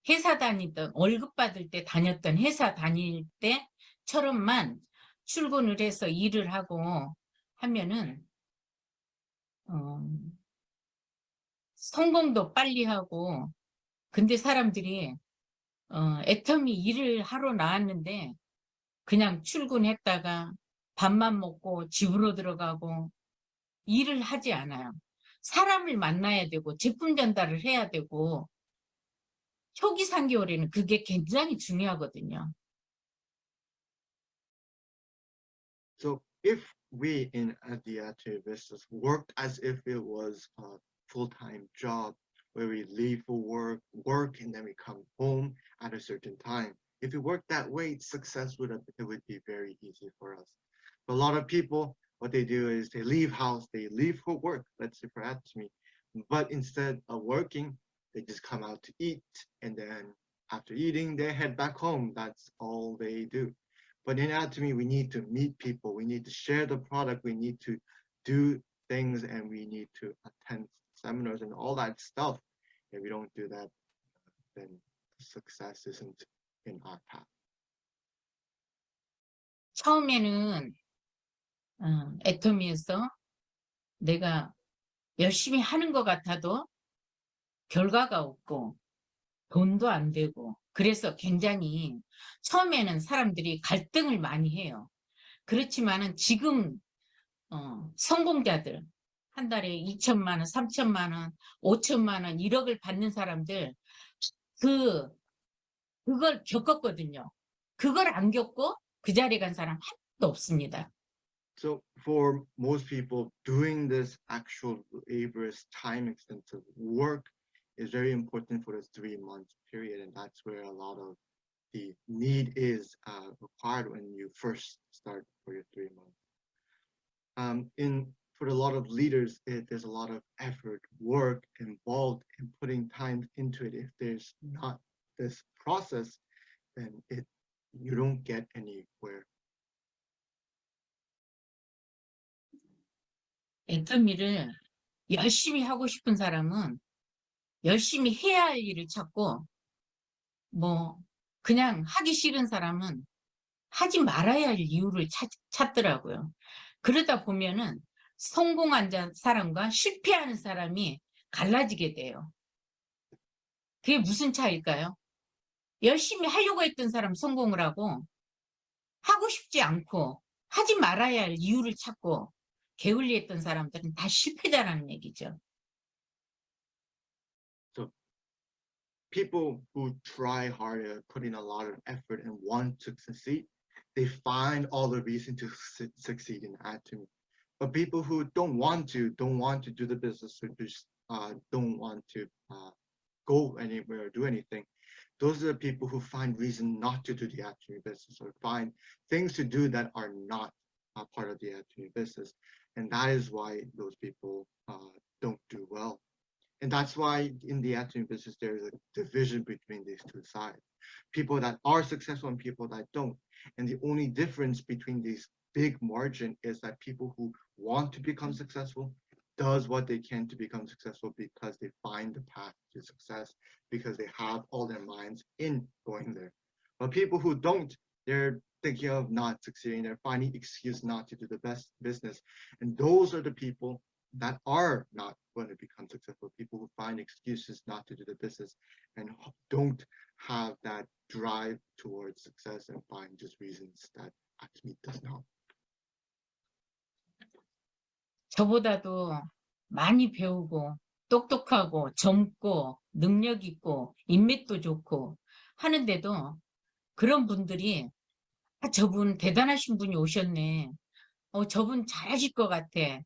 회사 다니던 월급 받을 때 다녔던 회사 다닐 때처럼만 출근을 해서 일을 하고 하면은 성공도 빨리 하고 근데 사람들이 애터미 일을 하러 나왔는데 그냥 출근했다가 밥만 먹고 집으로 들어가고 일을 하지 않아요. 사람을 만나야 되고 제품 전달을 해야 되고 초기 3개월에는 그게 굉장히 중요하거든요. So if we in the attorney business worked as if it was a full-time job where we leave for work, and then we come home at a certain time, if we work that way, success would be very easy for us. But a lot of people, what they do is they leave house, they leave for work, let's say for Atomy, but instead of working, they just come out to eat, and then after eating, they head back home. That's all they do. But in Atomy, we need to meet people, we need to share the product, we need to do things, and we need to attend seminars and all that stuff. If we don't do that, then success isn't in our path. 처음에는 애터미에서 내가 열심히 하는 것 같아도 결과가 없고 돈도 안 되고 그래서 굉장히 처음에는 사람들이 갈등을 많이 해요. 그렇지만은 지금 성공자들 한 달에 2천만 원, 3천만 원, 5천만 원, 1억을 받는 사람들 그걸 겪었거든요. 그걸 안 겪고 그 자리에 간 사람 하나도 없습니다. So for most people, doing this actual laborious, time-extensive work is very important for this 3-month period, and that's where a lot of the need is required when you first start for your 3 months. For a lot of leaders, there's a lot of effort, work involved in putting time into it. If there's not this process, then you don't get anywhere. 애터미를 열심히 하고 싶은 사람은 열심히 해야 할 일을 찾고 그냥 하기 싫은 사람은 하지 말아야 할 이유를 찾더라고요. 그러다 보면은 성공한 사람과 실패하는 사람이 갈라지게 돼요. 그게 무슨 차이일까요? 열심히 하려고 했던 사람 성공을 하고 하고 싶지 않고 하지 말아야 할 이유를 찾고 게을리했던 사람들은 다 실패자라는 얘기죠. So people who try hard, put in a lot of effort and want to succeed, they find all the reason to succeed in Atomy. But people who don't want to do the business, or just don't want to go anywhere or do anything, those are the people who find reason not to do the Atomy business, or find things to do that are not part of the Atomy business. And that is why those people don't do well. And that's why in the Atomy business, there is a division between these two sides. People that are successful and people that don't. And the only difference between these big margin is that people who want to become successful does what they can to become successful because they find the path to success, because they have all their minds in going there. But people who don't, they're thinking of not succeeding, they're finding excuse not to do the best business. And those are the people that are not going to become successful, people who find excuses not to do the business and don't have that drive towards success and find just reasons that Atomy does not. 저보다도 많이 배우고 똑똑하고 젊고 능력 있고 인맥도 좋고 하는데도 그런 분들이 저분 대단하신 분이 오셨네. 저분 잘하실 것 같아.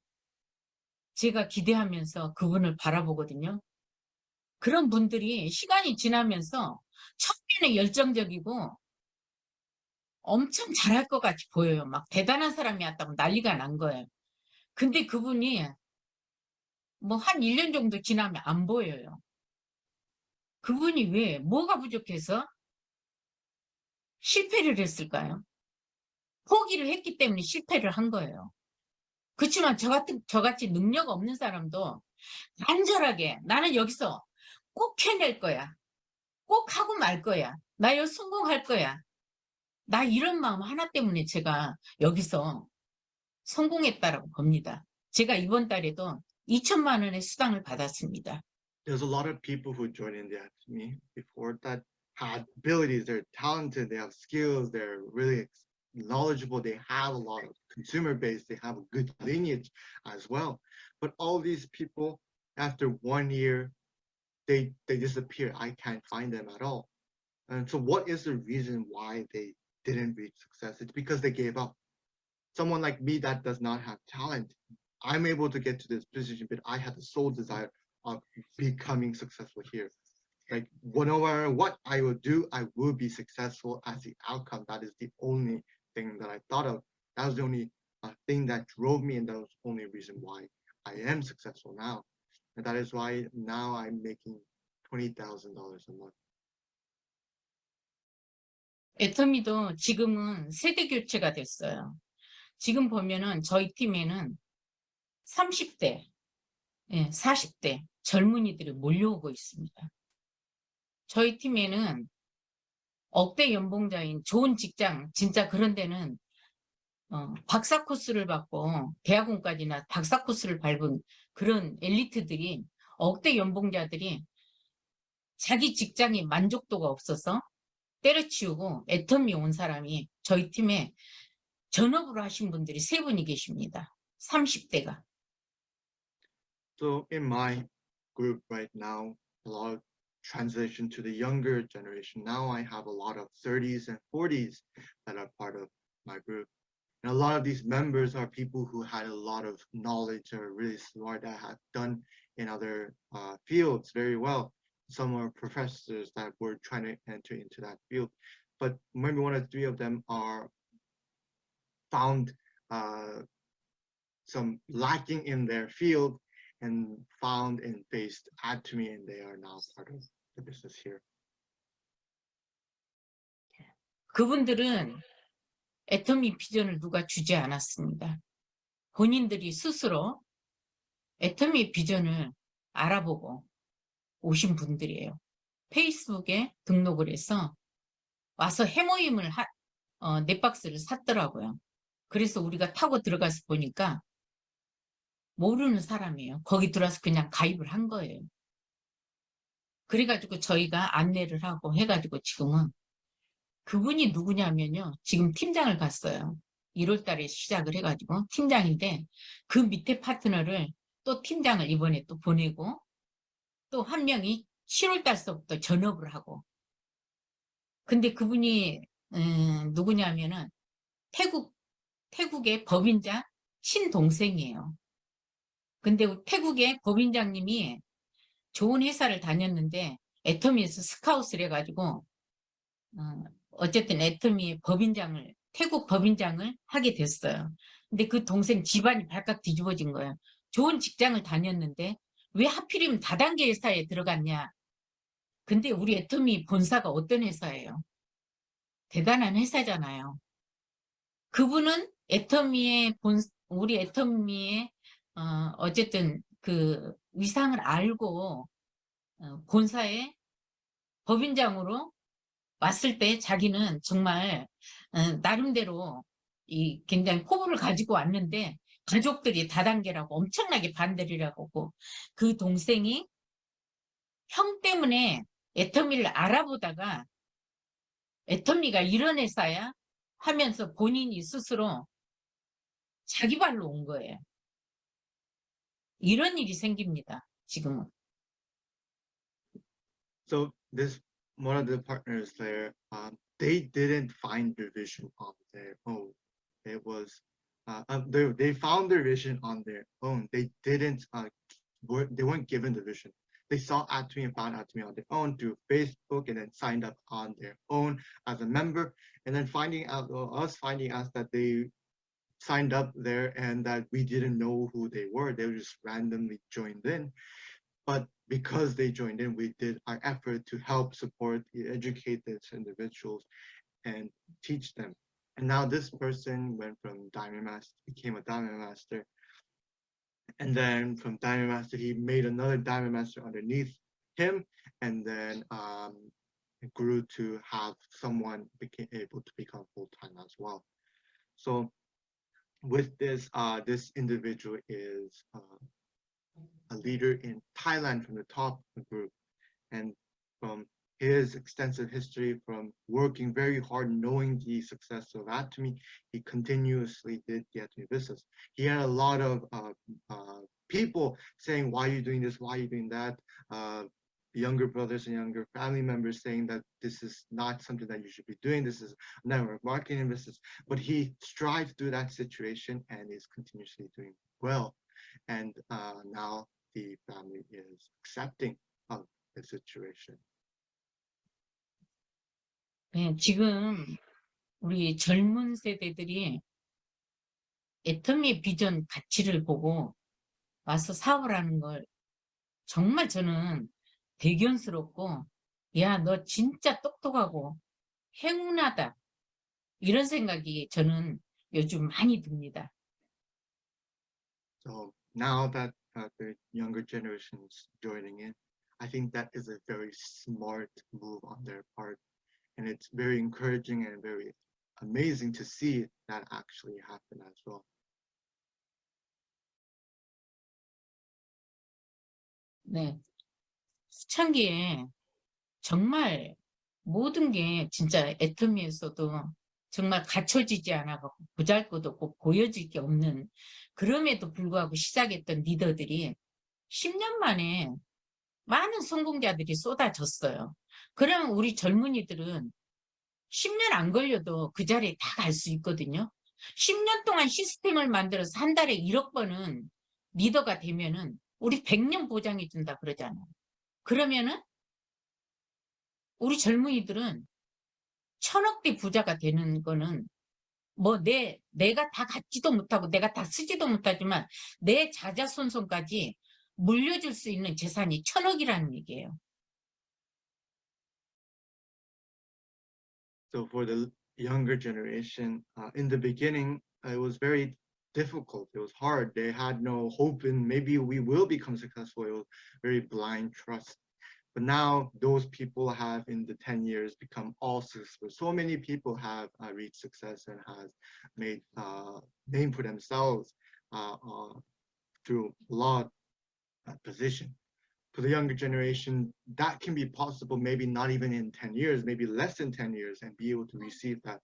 제가 기대하면서 그분을 바라보거든요. 그런 분들이 시간이 지나면서 처음에는 열정적이고 엄청 잘할 것 같이 보여요. 막 대단한 사람이 왔다고 난리가 난 거예요. 근데 그분이 한 1년 정도 지나면 안 보여요. 그분이 왜, 뭐가 부족해서 실패를 했을까요? 포기를 했기 때문에 실패를 한 거예요. 그렇지만 저같이 능력 없는 사람도 간절하게 나는 여기서 꼭 해낼 거야. 꼭 하고 말 거야. 나 여기 성공할 거야. 나 이런 마음 하나 때문에 제가 여기서 성공했다라고 봅니다. 제가 이번 달에도 2천만 원의 수당을 받았습니다. There's a lot of people who joined in the Atomy before that had abilities, they're talented, they have skills, they're really knowledgeable, they have a lot of consumer base, they have a good lineage as well. But all these people, after 1 year, they disappear. I can't find them at all. And so what is the reason why they didn't reach success? It's because they gave up. Someone like me that does not have talent, I'm able to get to this position, but I had the sole desire of becoming successful here. Like, no matter what I will do, I will be successful as the outcome. That is the only thing that I thought of. That was the only thing that drove me, and that was the only reason why I am successful now. And that is why now I'm making $20,000 a month. 애터미도 지금은 세대 교체가 됐어요. 지금 보면은 저희 팀에는 30대, 40대 젊은이들이 몰려오고 있습니다. 저희 팀에는 억대 연봉자인 좋은 직장, 진짜 그런 데는 박사 코스를 받고 대학원까지나 박사 코스를 밟은 그런 엘리트들이, 억대 연봉자들이 자기 직장에 만족도가 없어서 때려치우고 애터미 온 사람이 저희 팀에 전업으로 하신 분들이 3분이 계십니다. 30대가. So in my group right now, a lot of transition to the younger generation. Now I have a lot of 30s and 40s that are part of my group. And a lot of these members are people who had a lot of knowledge, or really smart, that have done in other fields very well. Some are professors that were trying to enter into that field. But maybe 1 or 3 of them are found some lacking in their field and found and faced Atomy, and they are now part of the business here. 그분들은 애터미 비전을 누가 주지 않았습니다. 본인들이 스스로 애터미 비전을 알아보고 오신 분들이에요. 페이스북에 등록을 해서 와서 해모임을 4박스를 샀더라고요. 그래서 우리가 타고 들어가서 보니까 모르는 사람이에요. 거기 들어와서 그냥 가입을 한 거예요. 그래가지고 저희가 안내를 하고 해가지고 지금은 그분이 누구냐면요. 지금 팀장을 갔어요. 1월 달에 시작을 해가지고 팀장인데, 그 밑에 파트너를 또 팀장을 이번에 또 보내고, 또 한 명이 7월 달서부터 전업을 하고. 근데 그분이 누구냐면은 태국의 법인자 친동생이에요. 근데 태국의 법인장님이 좋은 회사를 다녔는데 애터미에서 스카웃을 해가지고 어쨌든 애터미의 법인장을, 태국 법인장을 하게 됐어요. 근데 그 동생 집안이 발칵 뒤집어진 거예요. 좋은 직장을 다녔는데 왜 하필이면 다단계 회사에 들어갔냐. 근데 우리 애터미 본사가 어떤 회사예요? 대단한 회사잖아요. 그분은 우리 애터미의 어쨌든 그 위상을 알고 본사에 법인장으로 왔을 때 자기는 정말 나름대로 굉장히 포부를 가지고 왔는데, 가족들이 다단계라고 엄청나게 반대를 하고, 그 동생이 형 때문에 애터미를 알아보다가 애터미가 이런 회사야 하면서 본인이 스스로 자기 발로 온 거예요. 이런 일이 생깁니다, 지금은. So this, one of the partners there, they didn't find their vision on their own. It was they found their vision on their own. They didn't they weren't given the vision. They saw Atomy and found Atomy on their own through Facebook, and then signed up on their own as a member, and then finding out that they signed up there and that we didn't know who they were. They were just randomly joined in. But because they joined in, we did our effort to help support, educate these individuals and teach them. And now this person went from Diamond Master, became a Diamond Master. And then from Diamond Master, he made another Diamond Master underneath him, and then grew to have someone became able to become full-time as well. So with this, this individual is a leader in Thailand from the top group, and from his extensive history from working very hard, knowing the success of Atomy, he continuously did the Atomy business. He had a lot of people saying, why are you doing this? Why are you doing that? Younger brothers and younger family members saying that this is not something that you should be doing. This is network marketing business. But he strived through that situation and is continuously doing well. And now the family is accepting of the situation. 네, 지금 우리 젊은 세대들이 애터미 비전 가치를 보고 와서 사업을 하는 걸 정말 저는 대견스럽고, 야, 너 진짜 똑똑하고 행운하다. 이런 생각이 저는 요즘 많이 듭니다. So now that the younger generation is joining in, I think that is a very smart move on their part. And it's very encouraging and very amazing to see that actually happen as well. 네. 초창기에 정말 모든 게 진짜 애터미에서도 정말 갖춰지지 않아서 보잘것없고 보여질 게 없는, 그럼에도 불구하고 시작했던 리더들이 10년 만에 많은 성공자들이 쏟아졌어요. 그러면 우리 젊은이들은 10년 안 걸려도 그 자리에 다 갈 수 있거든요. 10년 동안 시스템을 만들어서 한 달에 1억 번은 리더가 되면은 우리 100년 보장해 준다 그러잖아요. 그러면은 우리 젊은이들은 1000억대 부자가 되는 거는 뭐 내가 다 갖지도 못하고 내가 다 쓰지도 못하지만 내 자자손손까지 물려줄 수 있는 재산이 1000억이라는 얘기예요. So for the younger generation, in the beginning, it was very difficult. It was hard. They had no hope in maybe we will become successful. It was very blind trust. But now those people have in the 10 years become all successful. So many people have reached success and has made name for themselves through a lot of position. For the younger generation, that can be possible, maybe not even in 10 years, maybe less than 10 years, and be able to receive that.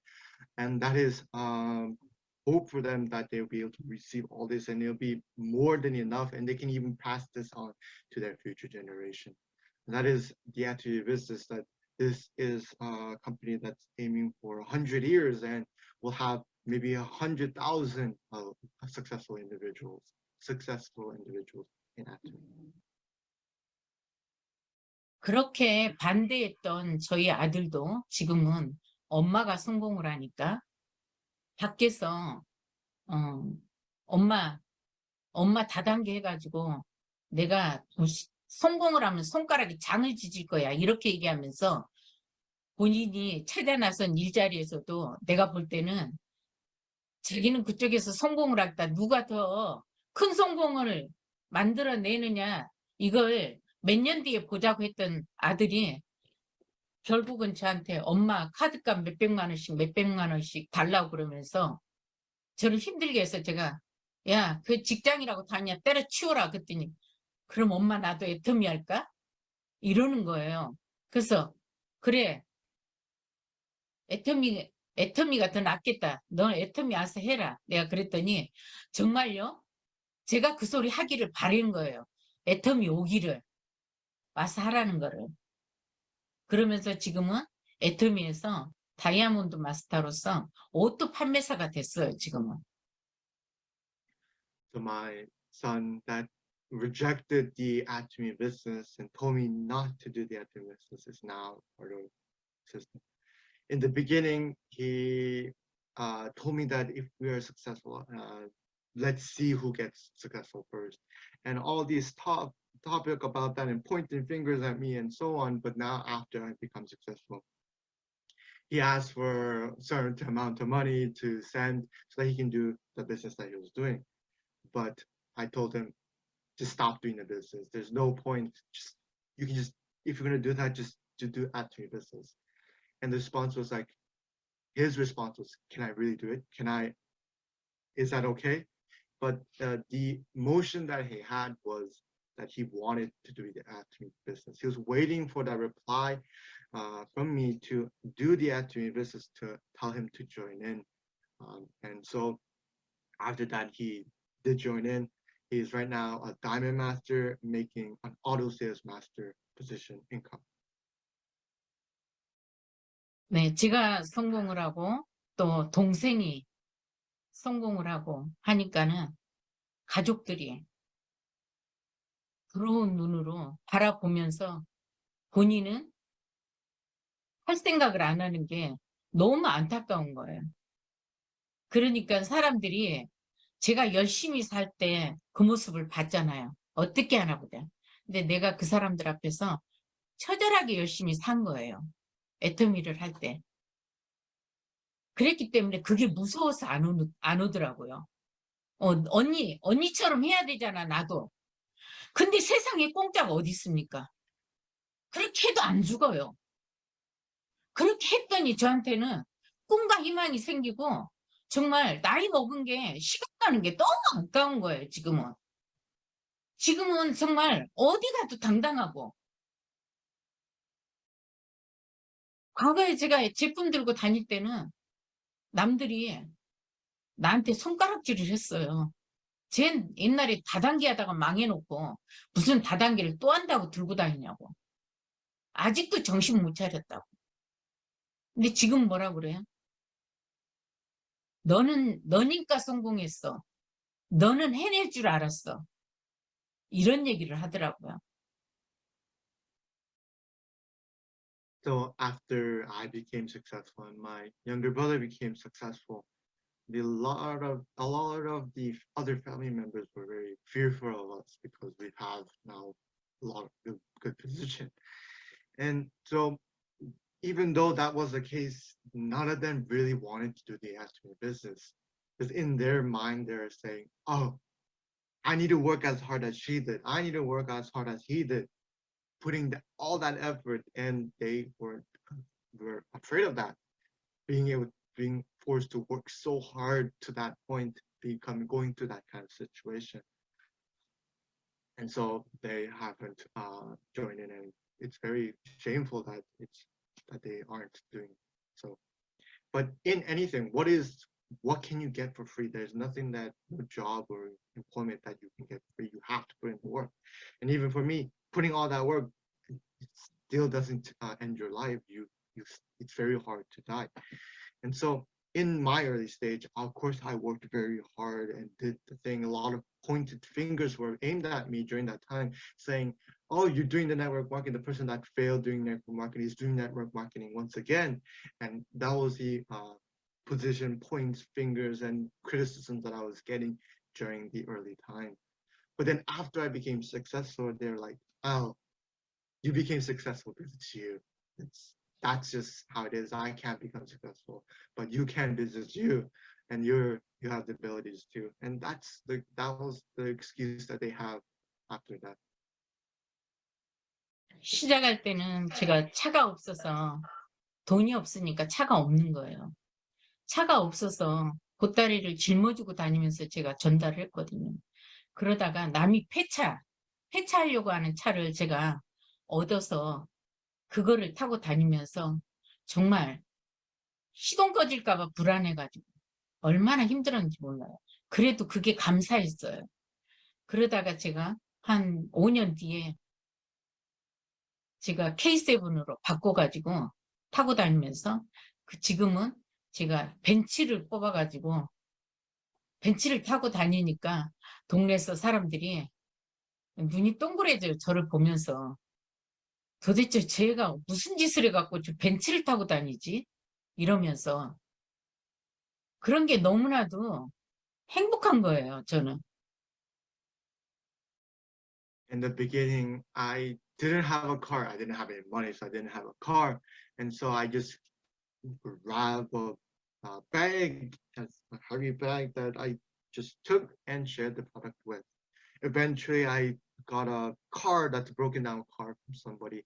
And that is hope for them that they'll be able to receive all this, and it'll be more than enough, and they can even pass this on to their future generation. And that is the attitude of business, that this is a company that's aiming for 100 years and will have maybe 100,000 successful individuals in Atomy. 그렇게 반대했던 저희 아들도 지금은 엄마가 성공을 하니까 밖에서 엄마 다단계 해가지고 내가 성공을 하면 손가락이 장을 지질 거야 이렇게 얘기하면서 본인이 찾아 나선 일자리에서도 내가 볼 때는 자기는 그쪽에서 성공을 하다 누가 더 큰 성공을 만들어내느냐 이걸 몇 년 뒤에 보자고 했던 아들이 결국은 저한테 엄마 카드값 몇백만 원씩 달라고 그러면서 저를 힘들게 해서 제가 야, 그 직장이라고 다냐 때려치워라 그랬더니 그럼 엄마 나도 애터미 할까? 이러는 거예요. 그래서 그래 애터미가 더 낫겠다. 너 애터미 와서 해라. 내가 그랬더니 정말요? 제가 그 소리 하기를 바라는 거예요. 애터미 오기를. 와서 하라는 거를. 그러면서 지금은 애터미에서 다이아몬드 마스터로서 옷도 판매사가 됐어요, 지금은. So my son that rejected the Atomy business and told me not to do the Atomy business is now part of the system. In the beginning, he told me that if we are successful, let's see who gets successful first. And all these topic about that and pointing fingers at me and so on. But now after I become successful, he asked for a certain amount of money to send so that he can do the business that he was doing. But I told him, just stop doing the business. There's no point. If you're gonna do that, just to do Atomy business. And the response was like, his response was, can I really do it? Is that okay? But the emotion that he had was that he wanted to do the Atomy business. He was waiting for that reply from me to do the Atomy business, to tell him to join in. And so after that, he did join in. He's right now a diamond master, making an auto sales master position income. 네, 제가 성공을 하고 또 동생이 성공을 하고 하니까는 가족들이 부러운 눈으로 바라보면서 본인은 할 생각을 안 하는 게 너무 안타까운 거예요. 그러니까 사람들이 제가 열심히 살 때 그 모습을 봤잖아요. 어떻게 하나 보다. 근데 내가 그 사람들 앞에서 처절하게 열심히 산 거예요. 애터미를 할 때. 그랬기 때문에 그게 무서워서 안 오더라고요. 언니처럼 해야 되잖아, 나도. 근데 세상에 공짜가 어디 있습니까? 그렇게 해도 안 죽어요. 그렇게 했더니 저한테는 꿈과 희망이 생기고 정말 나이 먹은 게 시간 가는 게 너무 아까운 거예요, 지금은. 지금은 정말 어디 가도 당당하고. 과거에 제가 제품 들고 다닐 때는 남들이 나한테 손가락질을 했어요. 쟨 옛날에 다단계 하다가 망해놓고 무슨 다단계를 또 한다고 들고 다니냐고. 아직도 정신 못 차렸다고. 근데 지금 뭐라 그래요? 너니까 성공했어. 너는 해낼 줄 알았어. 이런 얘기를 하더라고요. So after I became successful and my younger brother became successful, a lot of the other family members were very fearful of us because we have now a lot of good position. And so even though that was the case, none of them really wanted to do the Atomy business, because in their mind they're saying, oh, I need to work as hard as she did. I need to work as hard as he did, putting all that effort, and they were afraid of that, being forced to work so hard to that point, going through that kind of situation. And so they haven't joined in, and it's very shameful that they aren't doing so. But in anything, what can you get for free? There's nothing, that no job or employment that you can get free. You have to put in the work. And even for me, putting all that work, it still doesn't end your life. It's very hard to die. And so in my early stage, of course, I worked very hard and did the thing. A lot of pointed fingers were aimed at me during that time, saying, oh, you're doing the network marketing. The person that failed doing network marketing is doing network marketing once again. And that was the position, points, fingers, and criticism that I was getting during the early time. But then after I became successful, they're like, oh, you became successful because it's you. That's just how it is. I can't become successful, but you can because it's you, and you have the abilities too. And that was the excuse that they have after that. 시작할 때는 제가 차가 없어서 돈이 없으니까 차가 없는 거예요. 차가 없어서 보따리를 짊어지고 다니면서 제가 전달을 했거든요. 그러다가 남이 폐차하려고 하는 차를 제가 얻어서 그거를 타고 다니면서 정말 시동 꺼질까봐 불안해가지고 얼마나 힘들었는지 몰라요. 그래도 그게 감사했어요. 그러다가 제가 한 5년 뒤에 제가 K7으로 바꿔가지고 타고 다니면서 지금은 제가 벤츠를 뽑아가지고 벤츠를 타고 다니니까 동네에서 사람들이 눈이 동그래져요. 저를 보면서. 도대체 쟤가 무슨 짓을 해갖고 저 벤츠를 타고 다니지? 이러면서. 그런 게 너무나도 행복한 거예요, 저는. In the beginning, I didn't have a car. I didn't have any money, so I didn't have a car. And so I just grabbed a bag, a heavy bag that I just took and shared the product with. Eventually, I got a car, that's a broken down car from somebody.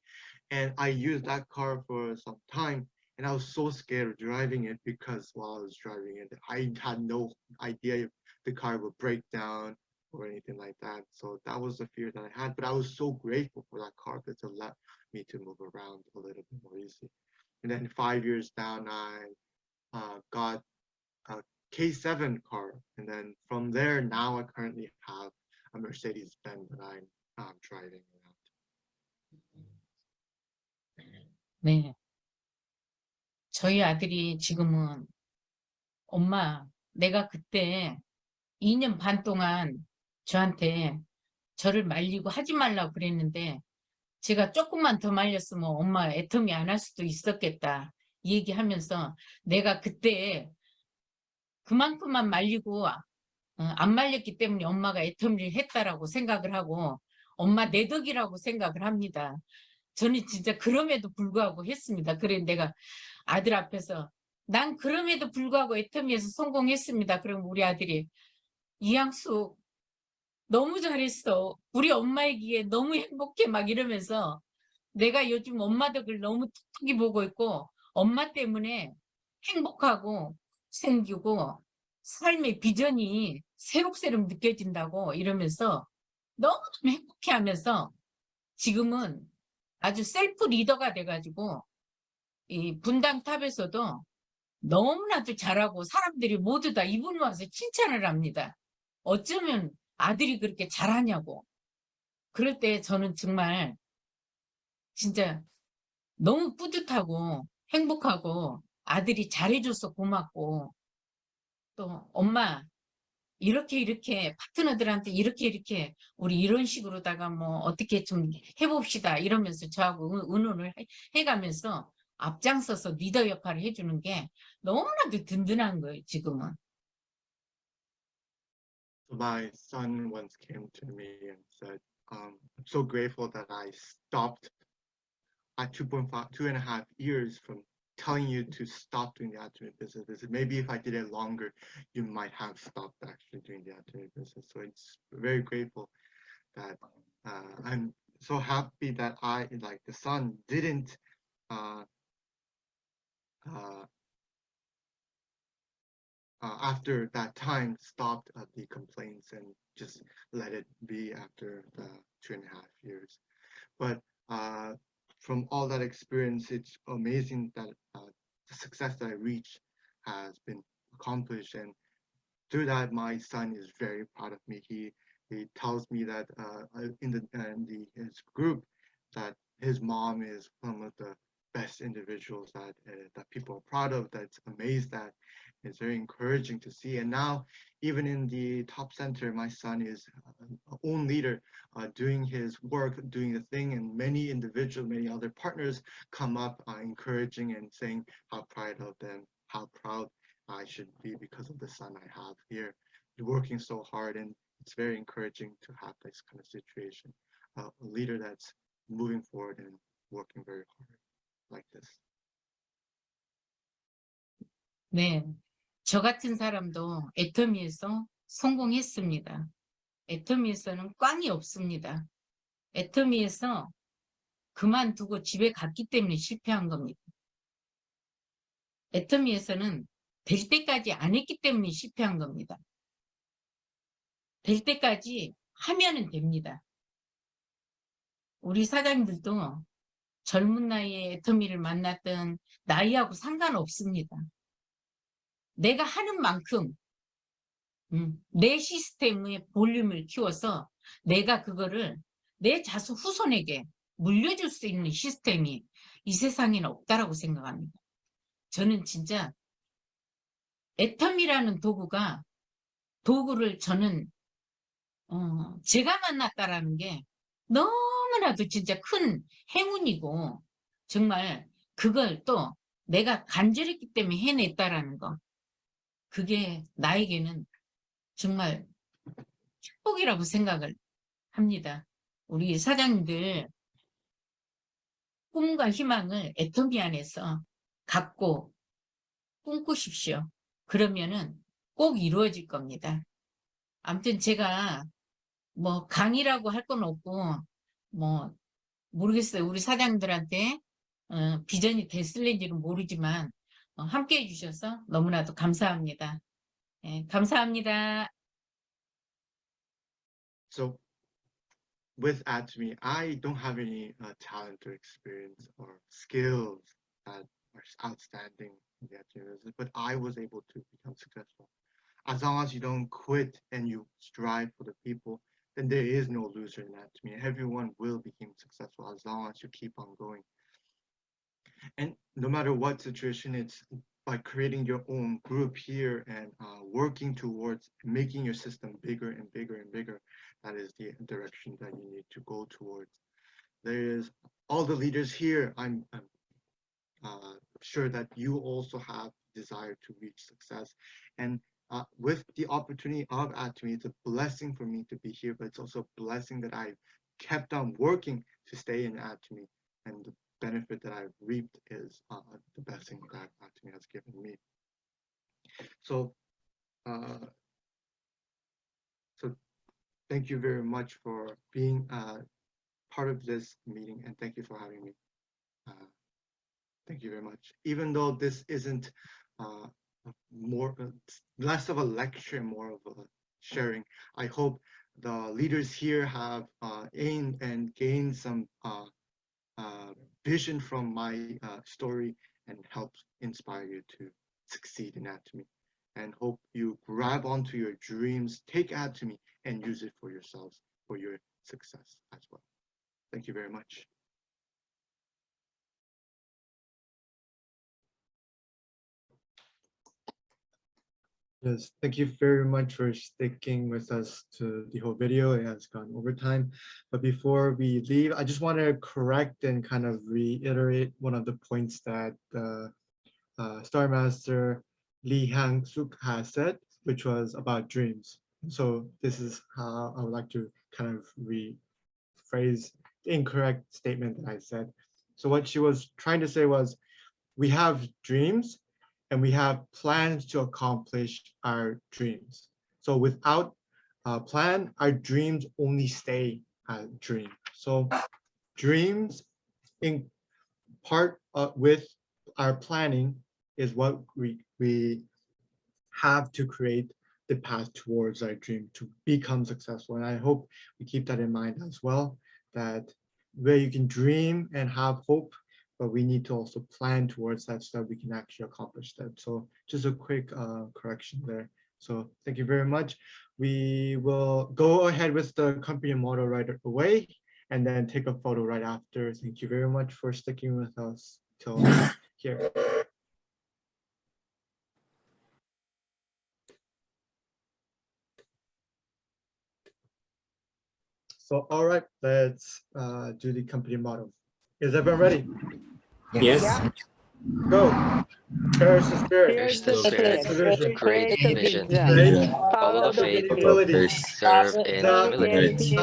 And I used that car for some time. And I was so scared of driving it because while I was driving it, I had no idea if the car would break down or anything like that. So that was the fear that I had, but I was so grateful for that car because it let me to move around a little bit more easy. And then 5 years down, I got a K7 car, and then from there, now I currently have a Mercedes-Benz that I'm driving around. 네. 저희 아들이 지금은 엄마, 내가 그때 2년 반 동안 저한테 저를 말리고 하지 말라고 그랬는데 제가 조금만 더 말렸으면 엄마 애터미 안 할 수도 있었겠다 얘기하면서 내가 그때 그만큼만 말리고 안 말렸기 때문에 엄마가 애터미를 했다라고 생각을 하고 엄마 내 덕이라고 생각을 합니다. 저는 진짜 그럼에도 불구하고 했습니다. 그래 내가 아들 앞에서 난 그럼에도 불구하고 애터미에서 성공했습니다. 그럼 우리 아들이 이양수 너무 잘했어. 우리 엄마이기에 너무 행복해 막 이러면서 내가 요즘 엄마 덕을 너무 톡톡히 보고 있고 엄마 때문에 행복하고 생기고 삶의 비전이 새록새록 느껴진다고 이러면서 너무너무 행복해하면서 지금은 아주 셀프 리더가 돼가지고 이 분당탑에서도 너무나도 잘하고 사람들이 모두 다 이분 와서 칭찬을 합니다. 어쩌면 아들이 그렇게 잘하냐고. 그럴 때 저는 정말 진짜 너무 뿌듯하고 행복하고 아들이 잘해줘서 고맙고 또 엄마 이렇게 파트너들한테 이렇게 우리 이런 식으로다가 뭐 어떻게 좀 해봅시다 이러면서 저하고 의논을 해가면서 앞장서서 리더 역할을 해주는 게 너무나도 든든한 거예요 지금은. My son once came to me and said, I'm so grateful that I stopped at 2.5 years from telling you to stop doing the atomic business. Maybe if I did it longer, you might have stopped actually doing the atomic business. So it's very grateful that I'm so happy that I, like the son, didn't after that time stopped the complaints and just let it be after the 2.5 years. But from all that experience, it's amazing that the success that I reached has been accomplished, and through that, my son is very proud of me. He tells me that in his group that his mom is one of the best individuals that people are proud of. That's amazed at. It's very encouraging to see. And now, even in the top center, my son is own leader, doing his work, doing the thing, and many individuals, many other partners come up encouraging and saying how proud of them, how proud I should be because of the son I have here, working so hard. And it's very encouraging to have this kind of situation, a leader that's moving forward and working very hard like this. 네, 저 같은 사람도 애터미에서 성공했습니다. 애터미에서는 꽝이 없습니다. 애터미에서 그만두고 집에 갔기 때문에 실패한 겁니다. 애터미에서는 될 때까지 안 했기 때문에 실패한 겁니다. 될 때까지 하면은 됩니다. 우리 사장님들도 젊은 나이에 애터미를 만났던 나이하고 상관없습니다. 내가 하는 만큼 내 시스템의 볼륨을 키워서 내가 그거를 내 자수 후손에게 물려줄 수 있는 시스템이 이 세상에는 없다라고 생각합니다. 저는 진짜 애터미라는 도구를 저는 제가 만났다라는 게 너무나도 진짜 큰 행운이고 정말 그걸 또 내가 간절했기 때문에 해냈다라는 거 그게 나에게는 정말 축복이라고 생각을 합니다. 우리 사장님들 꿈과 희망을 애터미 안에서 갖고 꿈꾸십시오. 그러면은 꼭 이루어질 겁니다. 아무튼 제가 뭐 강의라고 할 건 없고 뭐 모르겠어요. 우리 사장님들한테 비전이 됐을는지는 모르지만 함께 해주셔서 너무나도 감사합니다. 네, 감사합니다. So with Atomy, I don't have any talent or experience or skills that are outstanding in the Atomy business, but I was able to become successful. As long as you don't quit and you strive for the people, then there is no loser in Atomy. Everyone will become successful as long as you keep on going. And no matter what situation, it's by creating your own group here and working towards making your system bigger and bigger and bigger. That is the direction that you need to go towards. There is all the leaders here. I'm sure that you also have desire to reach success. And with the opportunity of Atomy, it's a blessing for me to be here, but it's also a blessing that I've kept on working to stay in Atomy. And the benefit that I've reaped is the blessing that Atomy has given me. So, thank you very much for being part of this meeting, and thank you for having me. Thank you very much. Even though this isn't less of a lecture, more of a sharing, I hope the leaders here have aimed and gained some vision from my story and help inspire you to succeed in Atomy. And hope you grab onto your dreams, take Atomy, and use it for yourselves, for your success as well. Thank you very much. Yes, thank you very much for sticking with us to the whole video. It has gone over time. But before we leave, I just want to correct and kind of reiterate one of the points that Star Master Hyang Sook has said, which was about dreams. So this is how I would like to kind of rephrase the incorrect statement that I said. So what she was trying to say was, we have dreams and we have plans to accomplish our dreams. So without a plan, our dreams only stay a dream. So dreams in part with our planning is what we have to create the path towards our dream to become successful. And I hope we keep that in mind as well, that where you can dream and have hope, but we need to also plan towards that so that we can actually accomplish that. So just a quick correction there. So thank you very much. We will go ahead with the company motto right away and then take a photo right after. Thank you very much for sticking with us till here. So, all right, let's do the company motto. Is everyone ready? Yes. Go. Cherish the spirit. Here's the spirit, Vision. great vision, Faith. follow the faith, Humility. preserve in humility.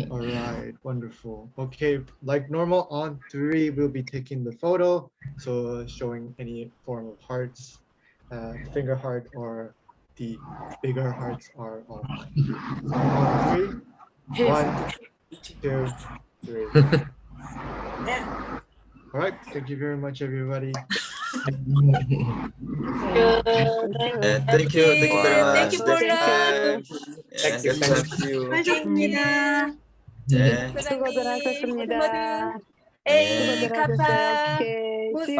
All right, wonderful. Okay, like normal, on 3, we'll be taking the photo. So showing any form of hearts, finger heart, or the bigger hearts are all fine. So on 3, 1, 2, 3. All right, thank you very much, everybody. Thank you very much. Thank you for Next time. Thank you. Thank you. 감사합니다. 네. 사장님, 수고들 하셨습니다. 모두 에이, 네. 가파. 오케이.